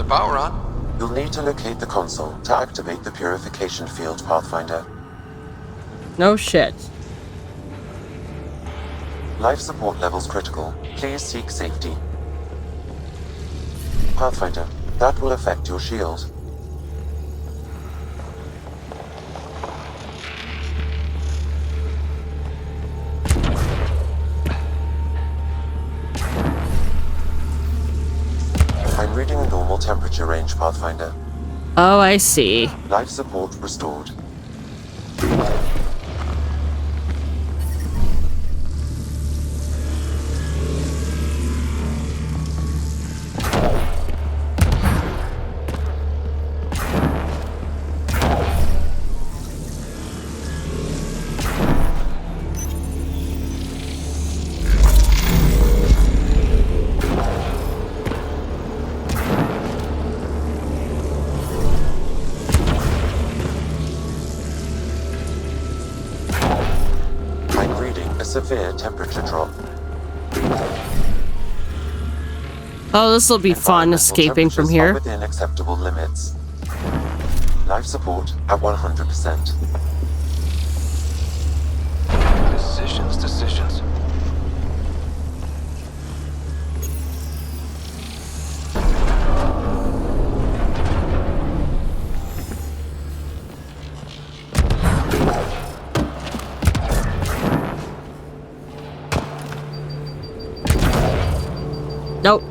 Power on. You'll need to locate the console to activate the purification field, Pathfinder. No shit. Life support levels critical. Please seek safety. Pathfinder, that will affect your shield. I'm reading a normal temperature range, Pathfinder. Oh, I see. Life support restored. Severe temperature drop. Oh, this will be fun escaping from here. Within acceptable limits. Life support at 100%. Decisions. Nope.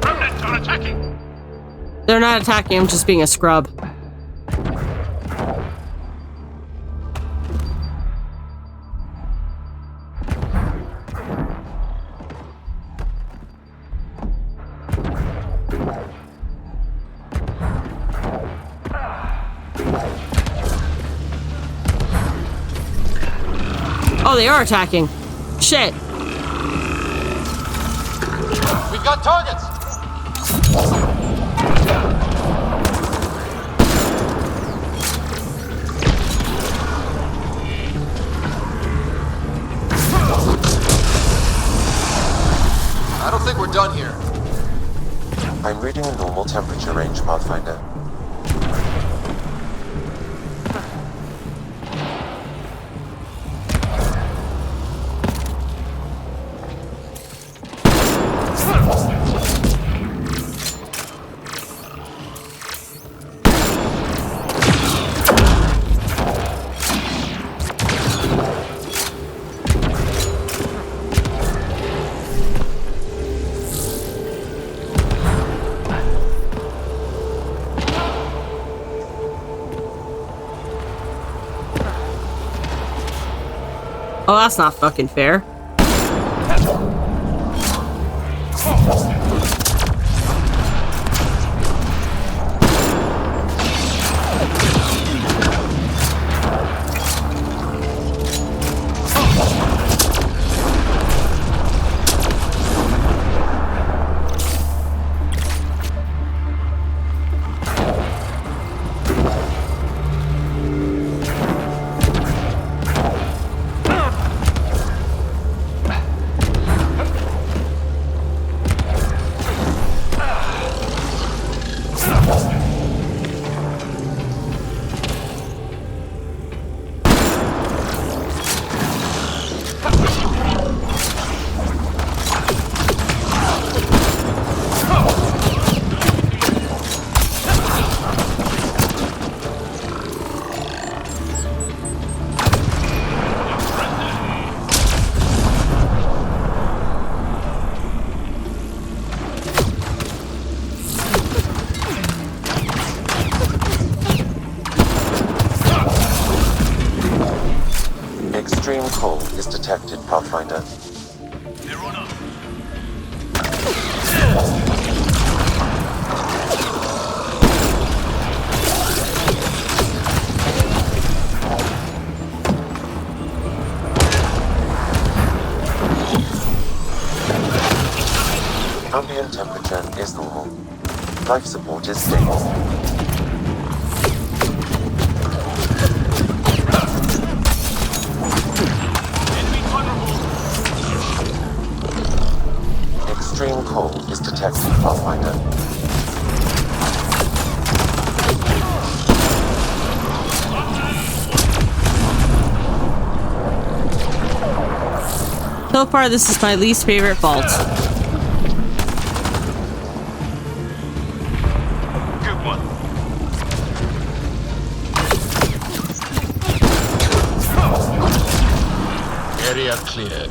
Remnants are attacking. They're not attacking, I'm just being a scrub. Oh, they are attacking. Shit. We've got targets. Pathfinder. Oh, that's not fucking fair. Extreme cold is detected, Pathfinder. Ambient temperature is normal. Life support is stable. Extreme cold is detected, Pathfinder. So far, this is my least favorite vault. Good one. Area cleared.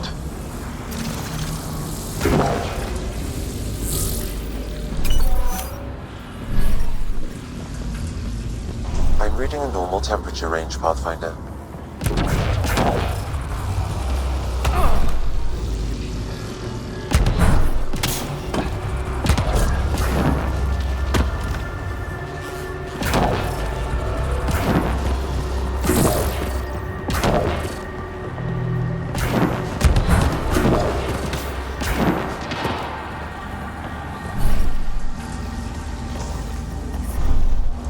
I'm reading a normal temperature range, Pathfinder.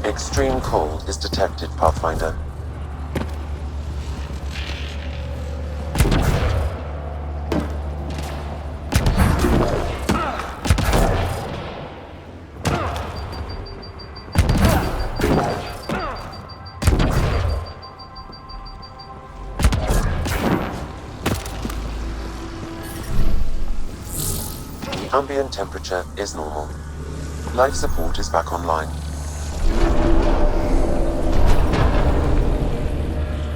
Extreme cold is detected, Pathfinder. The ambient temperature is normal. Life support is back online.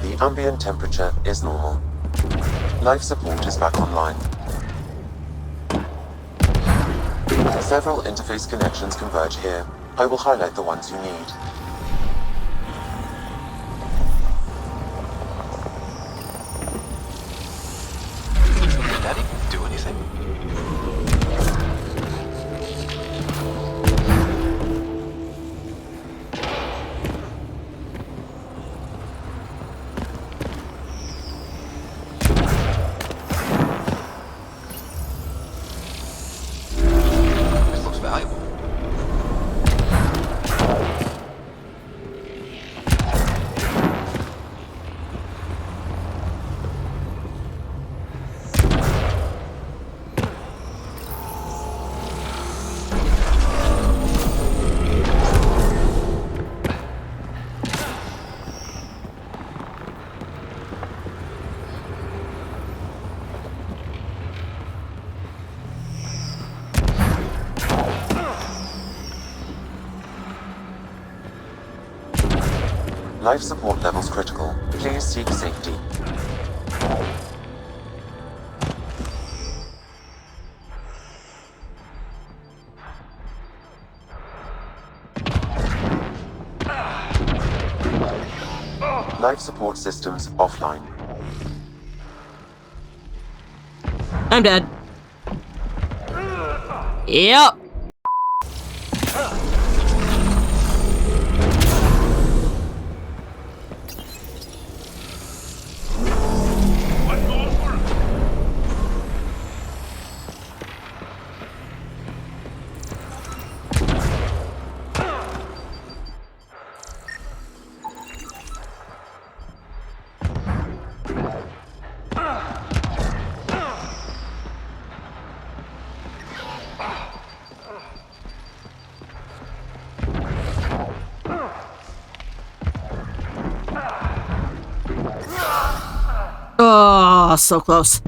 The ambient temperature is normal. Life support is back online. Several interface connections converge here. I will highlight the ones you need. Did that even do anything? Life support levels critical. Please seek safety. Life support systems offline. I'm dead. Yep. Oh, so close.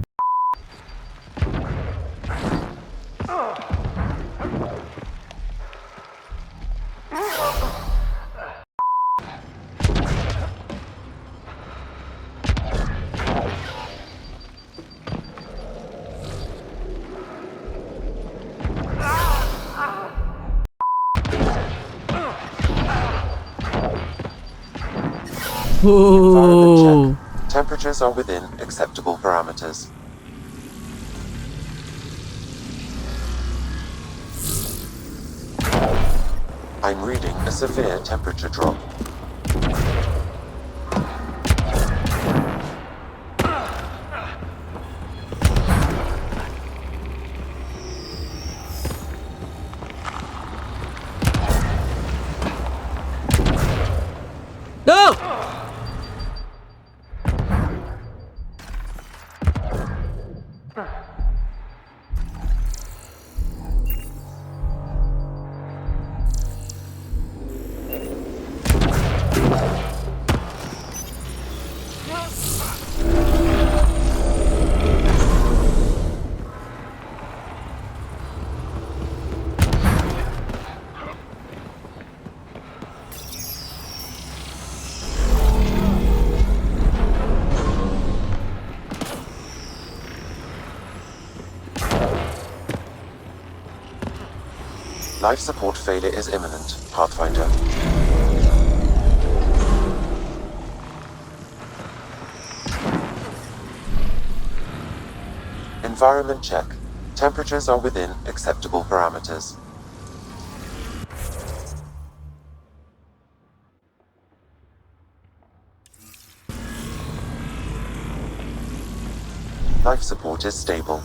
Environment check. Temperatures are within acceptable parameters. I'm reading a severe temperature drop. No! Life support failure is imminent, Pathfinder. Environment check. Temperatures are within acceptable parameters. Life support is stable.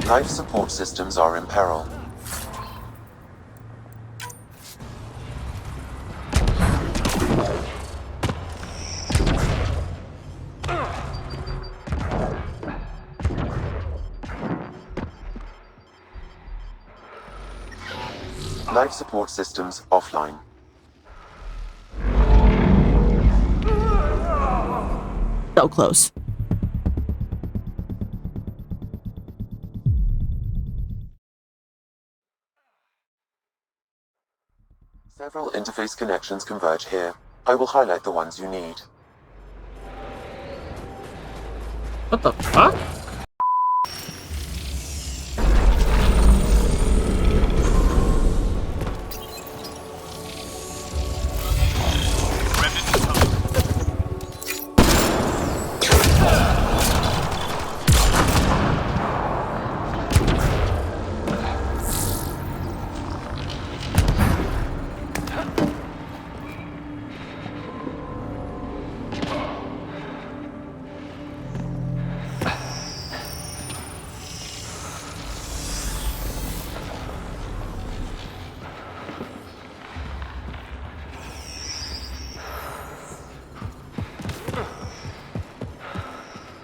Life support systems are in peril. Life support systems offline. So close. Several interface connections converge here. I will highlight the ones you need. What the fuck?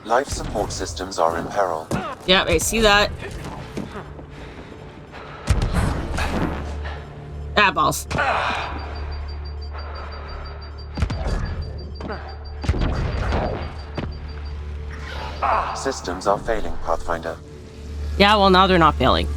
Life support systems are in peril. Yeah, I see that. Ah, balls. Systems are failing, Pathfinder. Yeah, well, now they're not failing.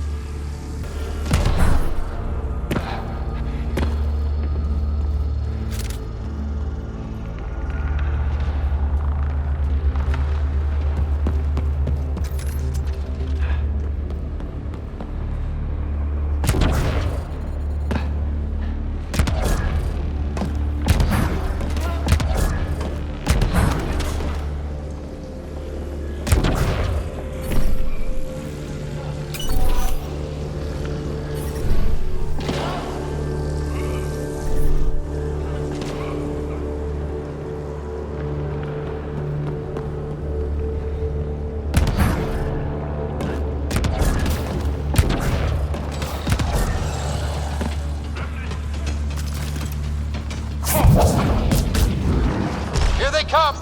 Here they come!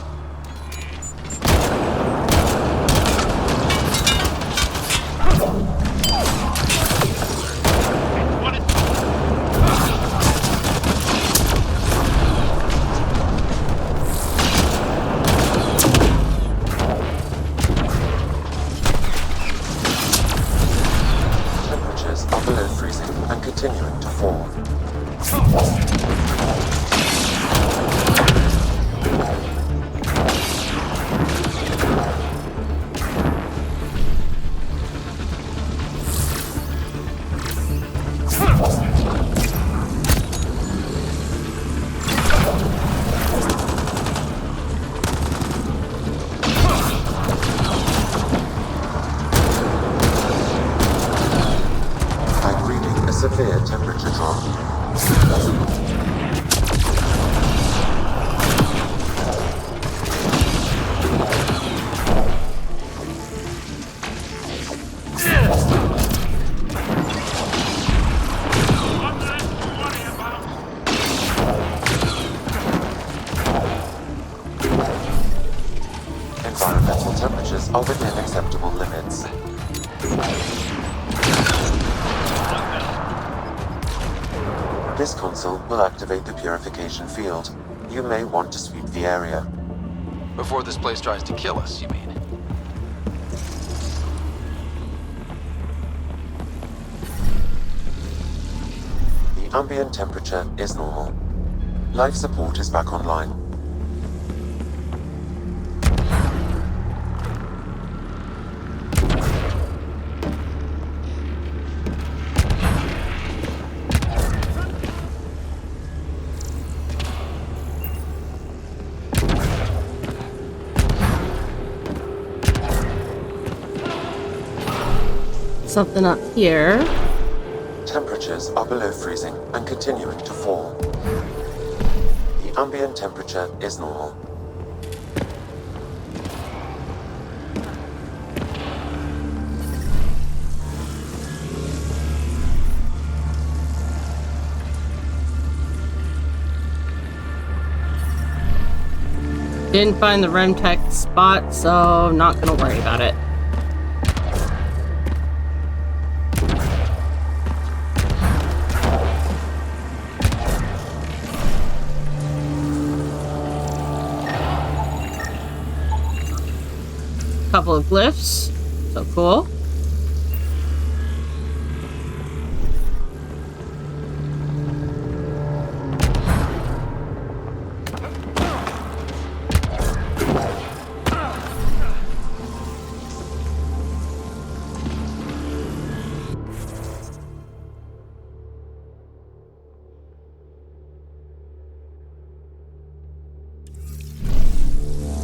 Temperatures are below freezing and continuing to fall. I'm reading a severe temperature drop. Environmental temperatures are within acceptable limits. This console will activate the purification field. You may want to sweep the area. Before this place tries to kill us, you mean? The ambient temperature is normal. Life support is back online. Something up here. Temperatures are below freezing and continuing to fall. The ambient temperature is normal. Didn't find the Remtech spot, so not gonna worry about it. Couple of glyphs, so cool.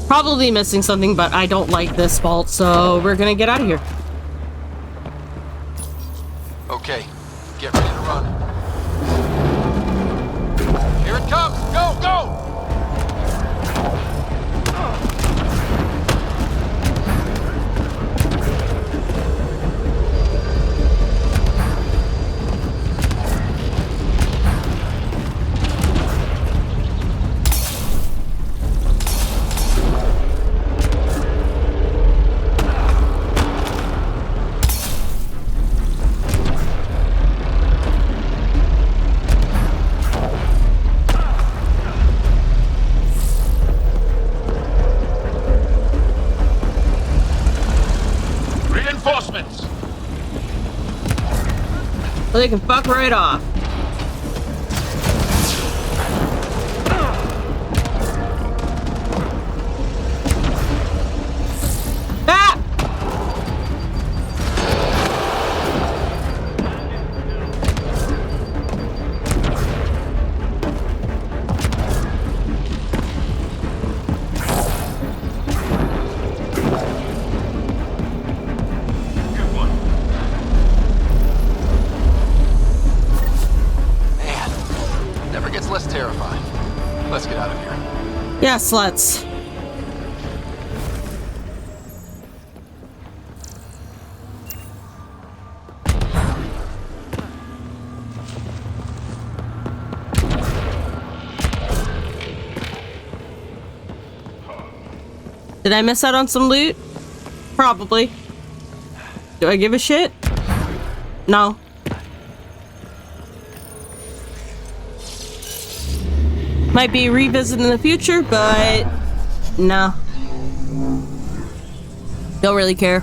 Probably missing something, but I don't like this vault, so we're gonna get out of here. Okay, get ready to run. Here it comes! Go, go! Well, they can fuck right off. Ah! Less terrifying. Let's get out of here. Yes, let's. Did I miss out on some loot? Probably. Do I give a shit? No. Might be revisited in the future, but no. Don't really care.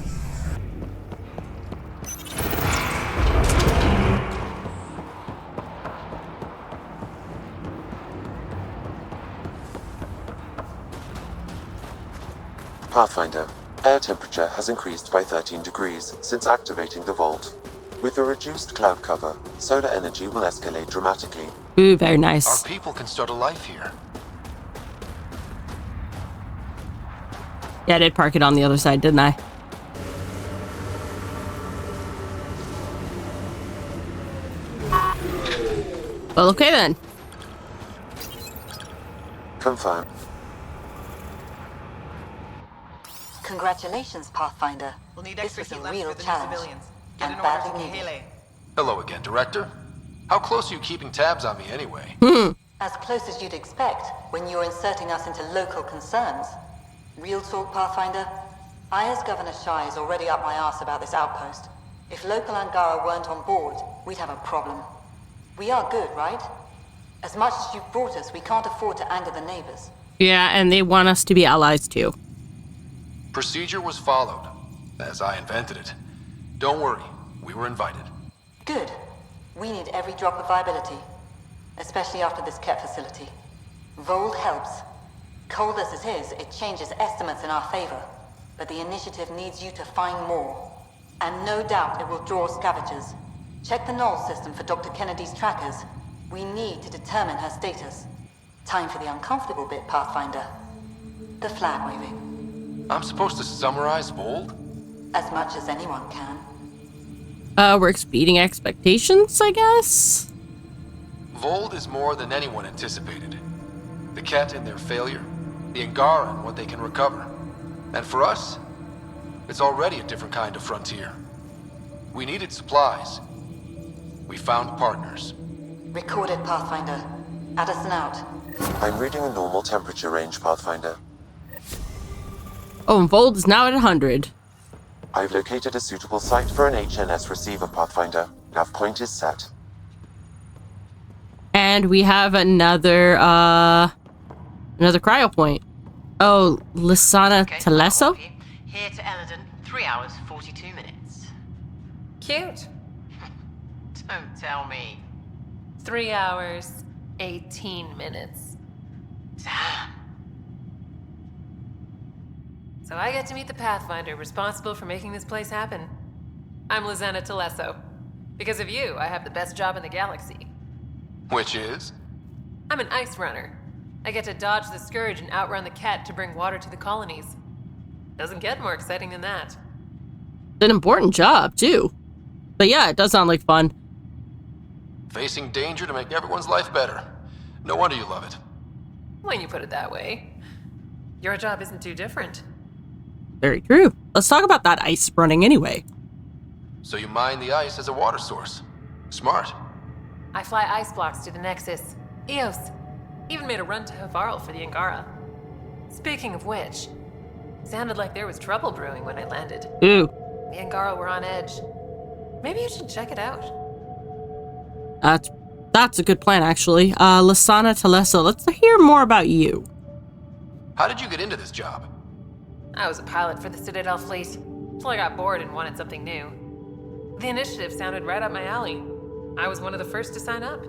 Pathfinder, air temperature has increased by 13 degrees since activating the vault. With a reduced cloud cover, solar energy will escalate dramatically. Ooh, very nice. Our people can start a life here. Yeah, I did park it on the other side, didn't I? Well, okay then. Confirm. Congratulations, Pathfinder. We'll need This extra was a heat lamps real for the new challenge. civilians. Get And an order badly to needed. Helius. Hello again, Director. How close are you keeping tabs on me anyway? As close as you'd expect when you're inserting us into local concerns. Real talk, Pathfinder? I, as Governor Shai, is already up my arse about this outpost. If local Angara weren't on board, we'd have a problem. We are good, right? As much as you've brought us, we can't afford to anger the neighbors. Yeah, and they want us to be allies too. Procedure was followed, as I invented it. Don't worry, we were invited. Good. We need every drop of viability. Especially after this Ket facility. Vold helps. Cold as it is, it changes estimates in our favor. But the initiative needs you to find more. And no doubt it will draw scavengers. Check the Knoll system for Dr. Kennedy's trackers. We need to determine her status. Time for the uncomfortable bit, Pathfinder. The flag waving. I'm supposed to summarize Vold? As much as anyone can. We're exceeding expectations, I guess? Vold is more than anyone anticipated. The Ket and their failure, the Angara and what they can recover. And for us, it's already a different kind of frontier. We needed supplies. We found partners. Recorded, Pathfinder. Addison out. I'm reading a normal temperature range, Pathfinder. Oh, and Vold is now at 100. I've located a suitable site for an HNS receiver, Pathfinder. Nav point is set. And we have another cryo point. Oh, Lisana Teleso? Here to Eladon, 3 hours, 42 minutes. Cute. Don't tell me. 3 hours, 18 minutes. Damn. So I get to meet the Pathfinder responsible for making this place happen. I'm Lizana Teleso. Because of you, I have the best job in the galaxy. Which is? I'm an ice runner. I get to dodge the Scourge and outrun the Ket to bring water to the colonies. Doesn't get more exciting than that. It's an important job, too. But yeah, it does sound like fun. Facing danger to make everyone's life better. No wonder you love it. When you put it that way. Your job isn't too different. Very true. Let's talk about that ice running anyway. So you mine the ice as a water source. Smart. I fly ice blocks to the Nexus. Eos. Even made a run to Havarl for the Angara. Speaking of which, sounded like there was trouble brewing when I landed. Ooh. The Angara were on edge. Maybe you should check it out. That's a good plan, actually. Lisana Teleso, let's hear more about you. How did you get into this job? I was a pilot for the Citadel fleet, until I got bored and wanted something new. The initiative sounded right up my alley. I was one of the first to sign up.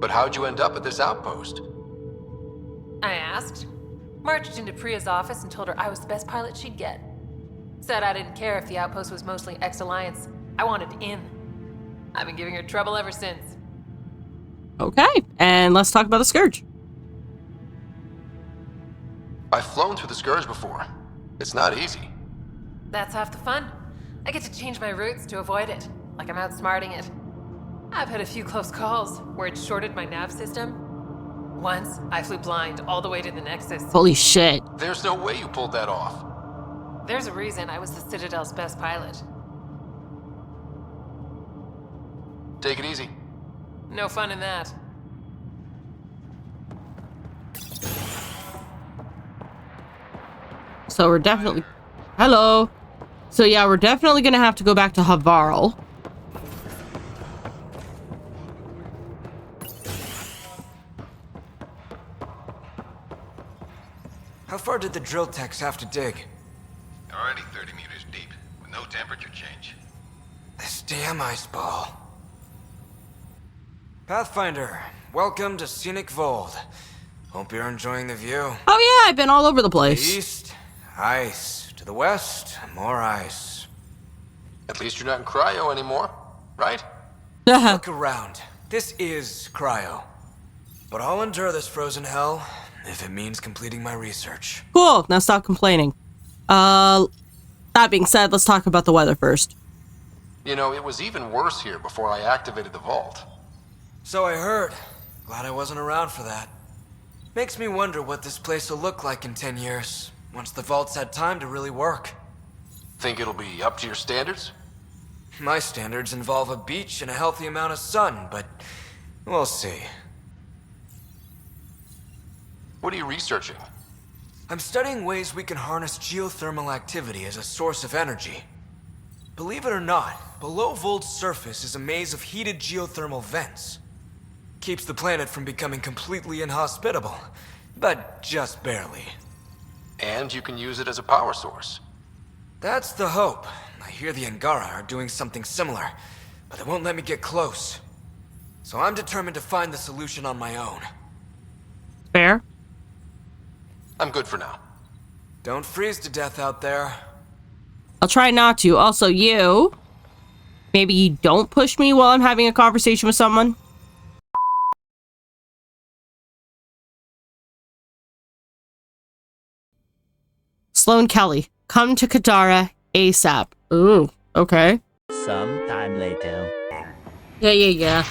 But how'd you end up at this outpost? I asked. Marched into Priya's office and told her I was the best pilot she'd get. Said I didn't care if the outpost was mostly ex-Alliance. I wanted in. I've been giving her trouble ever since. Okay, and let's talk about the Scourge. I've flown through the Scourge before. It's not easy. That's half the fun. I get to change my routes to avoid it, like I'm outsmarting it. I've had a few close calls where it shorted my nav system. Once, I flew blind all the way to the Nexus. Holy shit. There's no way you pulled that off. There's a reason I was the Citadel's best pilot. Take it easy. No fun in that. So we're definitely... Hello. So yeah, we're definitely gonna have to go back to Havarl. How far did the drill techs have to dig? Already 30 meters deep, with no temperature change. This damn ice ball. Pathfinder, welcome to Scenic Vold. Hope you're enjoying the view. Oh yeah, I've been all over the To the place. east, ice. To the west, more ice. At least you're not in cryo anymore, right? Look around. This is cryo. But I'll endure this frozen hell if it means completing my research. Cool, now stop complaining. That being said, let's talk about the weather first. You know, it was even worse here before I activated the vault. So I heard. Glad I wasn't around for that. Makes me wonder what this place will look like in 10 years, once the vault's had time to really work. Think it'll be up to your standards? My standards involve a beach and a healthy amount of sun, but we'll see. What are you researching? I'm studying ways we can harness geothermal activity as a source of energy. Believe it or not, below Vold's surface is a maze of heated geothermal vents. Keeps the planet from becoming completely inhospitable, but just barely. And you can use it as a power source. That's the hope. I hear the Angara are doing something similar, but they won't let me get close. So I'm determined to find the solution on my own. Fair. I'm good for now. Don't freeze to death out there. I'll try not to. Also, you... Maybe you don't push me while I'm having a conversation with someone? Sloan Kelly, come to Kadara ASAP. Ooh, okay. Sometime later. Yeah.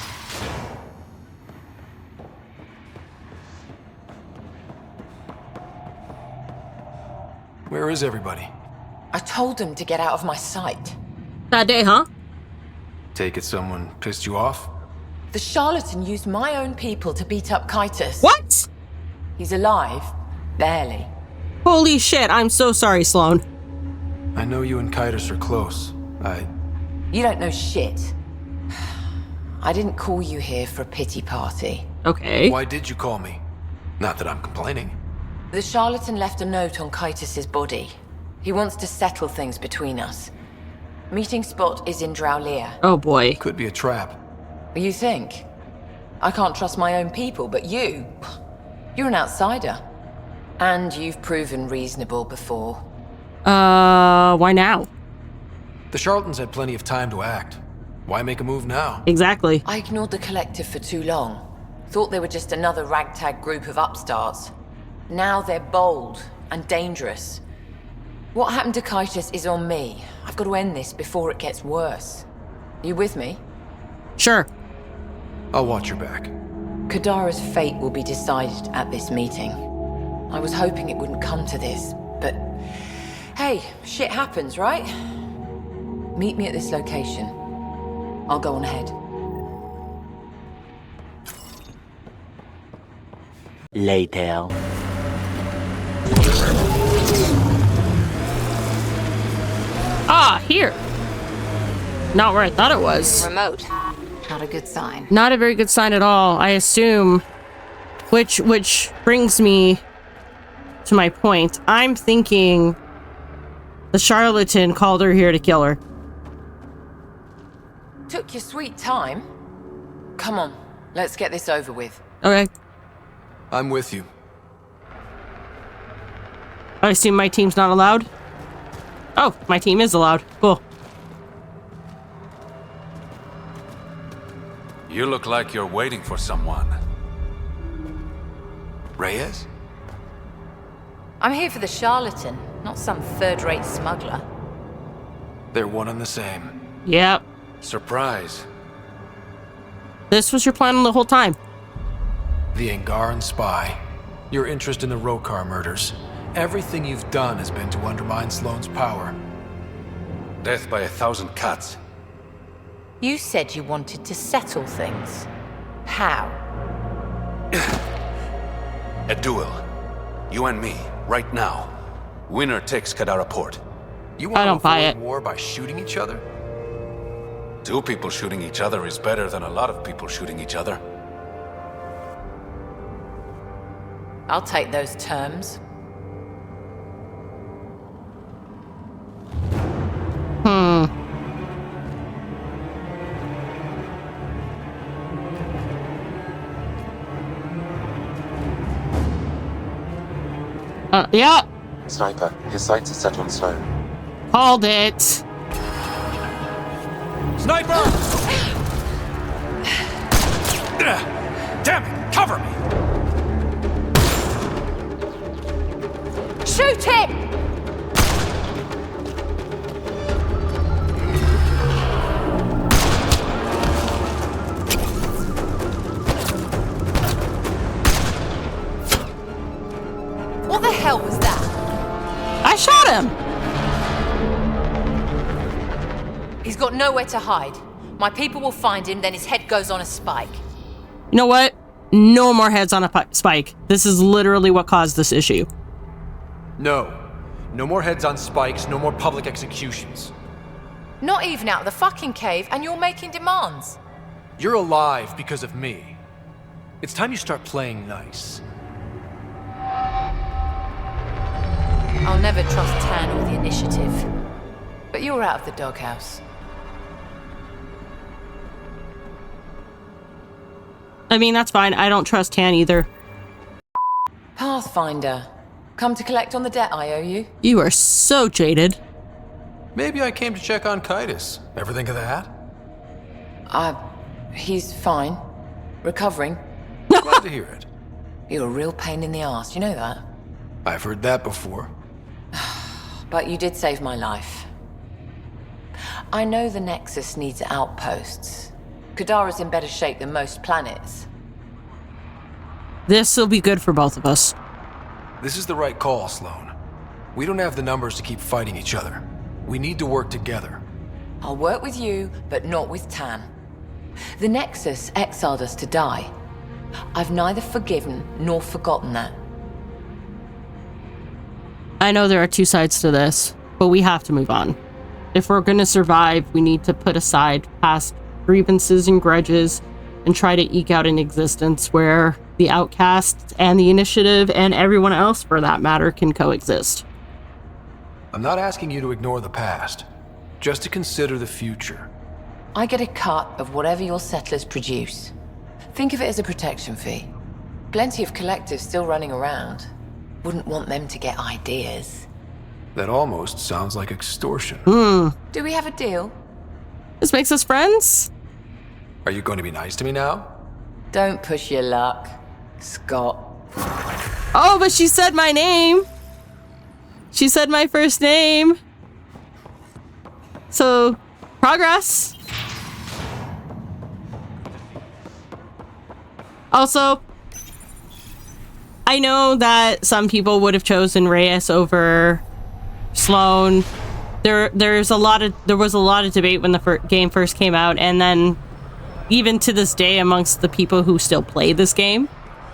Where is everybody? I told them to get out of my sight. That day, huh? Take it someone pissed you off? The charlatan used my own people to beat up Kitus. What? He's alive. Barely. Holy shit, I'm so sorry, Sloan. I know you and Kitus are close. You don't know shit. I didn't call you here for a pity party. Okay. Why did you call me? Not that I'm complaining. The charlatan left a note on Kitus's body. He wants to settle things between us. Meeting spot is in Drowlear. Oh boy. Could be a trap. You think? I can't trust my own people, but you're an outsider. And you've proven reasonable before. Why now? The charlatans had plenty of time to act. Why make a move now? Exactly. I ignored the collective for too long. Thought they were just another ragtag group of upstarts. Now they're bold and dangerous. What happened to Kitus is on me. I've got to end this before it gets worse. You with me? Sure. I'll watch your back. Kadara's fate will be decided at this meeting. I was hoping it wouldn't come to this, but hey, shit happens, right? Meet me at this location. I'll go on ahead. Later. Ah, here. Not where I thought it was. Remote. Not a good sign. Not a very good sign at all, I assume. Which brings me to my point. I'm thinking the charlatan called her here to kill her. Took your sweet time. come on. Let's get this over with. Okay. I'm with you. I assume my team's not allowed? Oh, my team is allowed. Cool. You look like you're waiting for someone. Reyes? I'm here for the charlatan, not some third-rate smuggler. They're one and the same. Yep. Surprise. This was your plan the whole time. The Angaran spy. Your interest in the Rokar murders. Everything you've done has been to undermine Sloane's power. Death by 1,000 cuts. You said you wanted to settle things. How? A duel. You and me, right now. Winner takes Kadara port. You want I don't to buy avoid it. war by shooting each other? 2 people shooting each other is better than a lot of people shooting each other. I'll take those terms. Yeah. Sniper, his sights are set on Sloane. Called it. Sniper! Damn it! Cover me! Shoot him! What the hell was that? I shot him! He's got nowhere to hide. My people will find him, then his head goes on a spike. You know what? No more heads on a spike. This is literally what caused this issue. No. No more heads on spikes, no more public executions. Not even out of the fucking cave, and you're making demands. You're alive because of me. It's time you start playing nice. I'll never trust Tan or the Initiative. But you're out of the doghouse. I mean, that's fine. I don't trust Tan either. Pathfinder. Come to collect on the debt I owe you? You are so jaded. Maybe I came to check on Kitus. Ever think of that? He's fine. Recovering. Glad to hear it. You're a real pain in the ass, you know that? I've heard that before. But you did save my life. I know the Nexus needs outposts. Kadara's in better shape than most planets. This will be good for both of us. This is the right call, Sloane. We don't have the numbers to keep fighting each other. We need to work together. I'll work with you, but not with Tan. The Nexus exiled us to die. I've neither forgiven nor forgotten that. I know there are 2 sides to this, but we have to move on. If we're going to survive, we need to put aside past grievances and grudges and try to eke out an existence where the Outcasts and the Initiative and everyone else, for that matter, can coexist. I'm not asking you to ignore the past, just to consider the future. I get a cut of whatever your settlers produce. Think of it as a protection fee. Plenty of collectives still running around. Wouldn't want them to get ideas. That almost sounds like extortion. Do we have a deal? This makes us friends? Are you going to be nice to me now? Don't push your luck, Scott. Oh, but she said my name. She said my first name. So, progress. Also, I know that some people would have chosen Reyes over Sloane. There was a lot of debate when the game first came out, and then even to this day amongst the people who still play this game.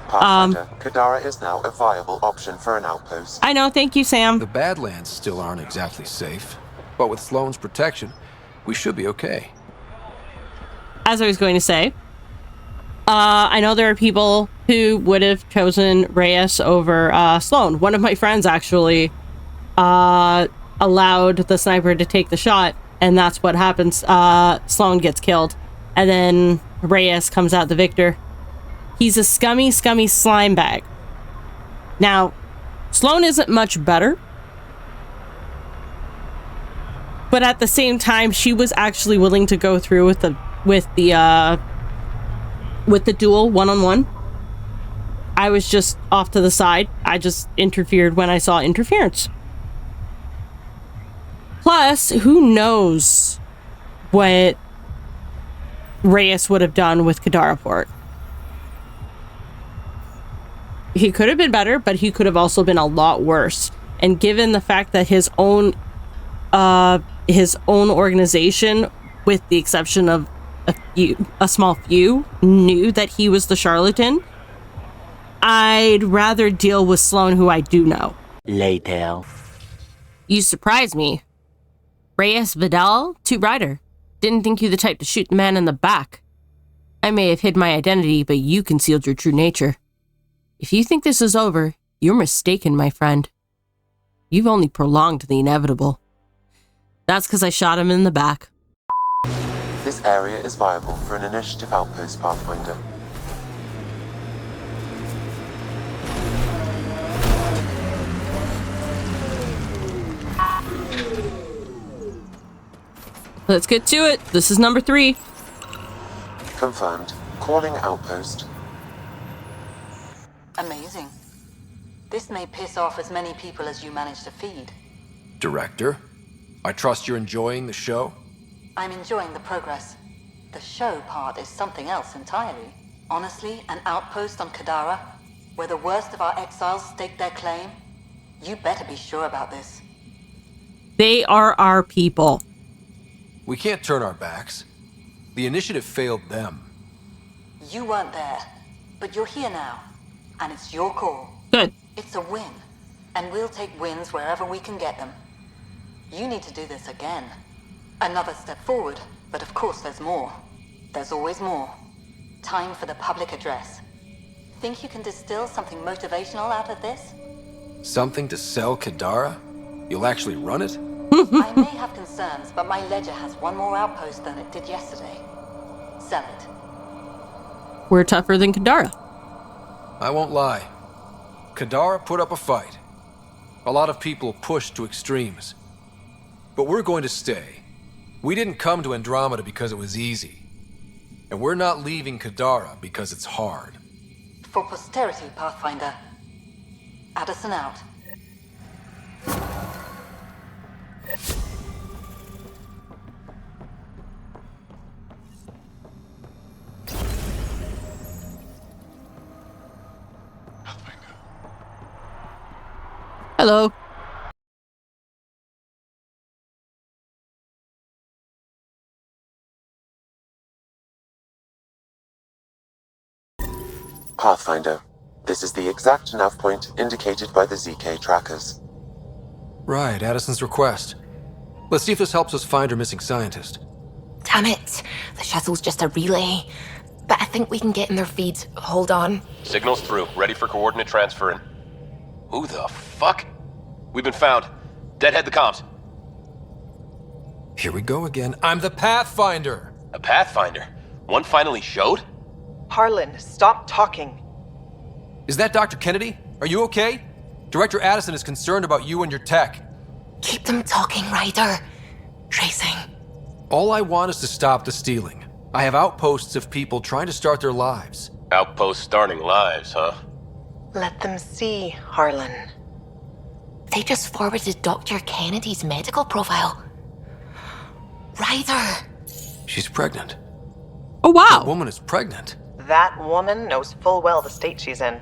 Pathfinder, Kadara is now a viable option for an outpost. I know, thank you, Sam. The Badlands still aren't exactly safe, but with Sloane's protection, we should be okay. As I was going to say, I know there are people who would have chosen Reyes over Sloane. One of my friends actually allowed the sniper to take the shot, and that's what happens. Sloane gets killed, and then Reyes comes out the victor. He's a scummy, scummy slime bag. Now, Sloane isn't much better. But at the same time, she was actually willing to go through with the duel one-on-one. I was just off to the side. I just interfered when I saw interference. Plus, who knows what Reyes would have done with Kadara Port. He could have been better, but he could have also been a lot worse. And given the fact that his own organization, with the exception of a small few, knew that he was the charlatan, I'd rather deal with Sloane, who I do know. Later. You surprise me. Reyes Vidal, 2 Rider. Didn't think you the type to shoot the man in the back. I may have hid my identity, but you concealed your true nature. If you think this is over, you're mistaken, my friend. You've only prolonged the inevitable. That's because I shot him in the back. This area is viable for an initiative outpost, Pathfinder. Let's get to it. This is number 3. Confirmed. Calling outpost. Amazing. This may piss off as many people as you manage to feed. Director, I trust you're enjoying the show? I'm enjoying the progress. The show part is something else entirely. Honestly, an outpost on Kadara, where the worst of our exiles stake their claim, you better be sure about this. They are our people. We can't turn our backs. The initiative failed them. You weren't there, but you're here now, and it's your call. Good. It's a win, and we'll take wins wherever we can get them. You need to do this again. Another step forward, but of course there's more. There's always more. Time for the public address. Think you can distill something motivational out of this? Something to sell Kadara? You'll actually run it? I may have concerns, but my ledger has one more outpost than it did yesterday. Sell it. We're tougher than Kadara. I won't lie. Kadara put up a fight. A lot of people pushed to extremes. But we're going to stay. We didn't come to Andromeda because it was easy. And we're not leaving Kadara because it's hard. For posterity, Pathfinder. Addison out. Hello. Pathfinder, this is the exact nav point indicated by the ZK trackers. Right, Addison's request. Let's see if this helps us find her missing scientist. Damn it. The shuttle's just a relay. But I think we can get in their feeds. Hold on. Signal's through. Ready for coordinate transferring. Who the fuck? We've been found. Deadhead the comms. Here we go again. I'm the Pathfinder! A Pathfinder? One finally showed? Harlan, stop talking. Is that Dr. Kennedy? Are you okay? Director Addison is concerned about you and your tech. Keep them talking, Ryder. Tracing. All I want is to stop the stealing. I have outposts of people trying to start their lives. Outposts starting lives, huh? Let them see, Harlan. They just forwarded Dr. Kennedy's medical profile. Ryder! She's pregnant. Oh, wow. That woman is pregnant. That woman knows full well the state she's in.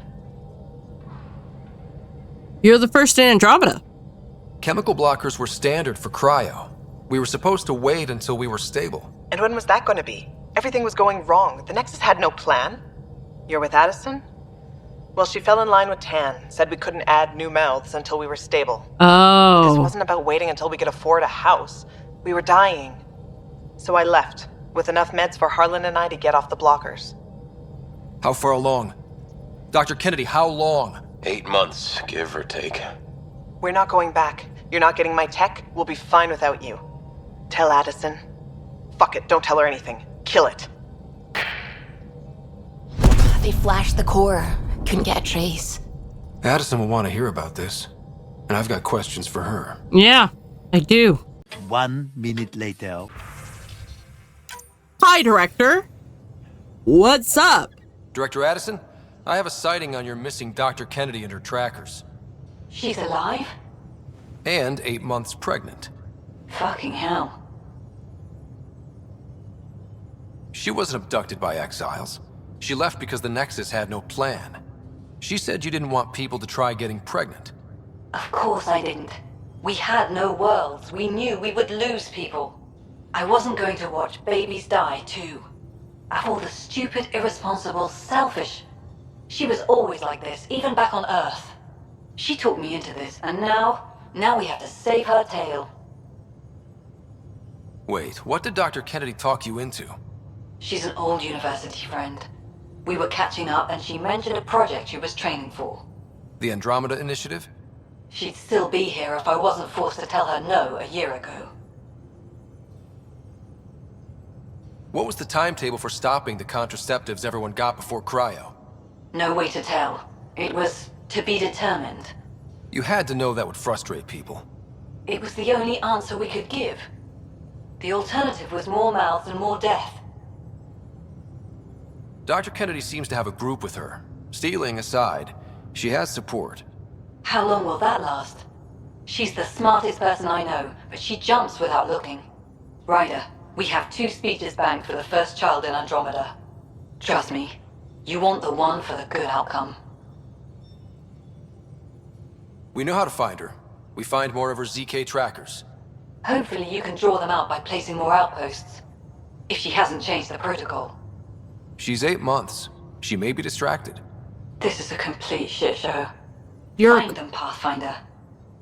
You're the first in Andromeda. Chemical blockers were standard for cryo. We were supposed to wait until we were stable. And when was that going to be? Everything was going wrong. The Nexus had no plan. You're with Addison? Well, she fell in line with Tan, said we couldn't add new mouths until we were stable. Oh. This wasn't about waiting until we could afford a house. We were dying. So I left, with enough meds for Harlan and I to get off the blockers. How far along? Dr. Kennedy, how long? 8 months, give or take. We're not going back. You're not getting my tech. We'll be fine without you. Tell Addison. Fuck it, don't tell her anything. Kill it. They flashed the core. Couldn't get a trace. Addison will want to hear about this, and I've got questions for her. Yeah, I do. 1 minute later. Hi, Director. What's up? Director Addison, I have a sighting on your missing Dr. Kennedy and her trackers. She's alive? And 8 months pregnant. Fucking hell. She wasn't abducted by exiles. She left because the Nexus had no plan. She said you didn't want people to try getting pregnant. Of course I didn't. We had no worlds. We knew we would lose people. I wasn't going to watch babies die, too. Of all the stupid, irresponsible, selfish... She was always like this, even back on Earth. She talked me into this, and now we have to save her tail. Wait, what did Dr. Kennedy talk you into? She's an old university friend. We were catching up, and she mentioned a project she was training for. The Andromeda Initiative? She'd still be here if I wasn't forced to tell her no a year ago. What was the timetable for stopping the contraceptives everyone got before cryo? No way to tell. It was to be determined. You had to know that would frustrate people. It was the only answer we could give. The alternative was more mouths and more death. Dr. Kennedy seems to have a group with her. Stealing aside, she has support. How long will that last? She's the smartest person I know, but she jumps without looking. Ryder, we have 2 speeches banked for the first child in Andromeda. Trust me, you want the one for the good outcome. We know how to find her. We find more of her ZK trackers. Hopefully you can draw them out by placing more outposts. If she hasn't changed the protocol. She's 8 months. She may be distracted. This is a complete shit show. You're... Find them, Pathfinder.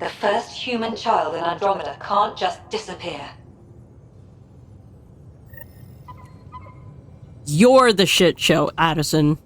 The first human child in Andromeda can't just disappear. You're the shit show, Addison.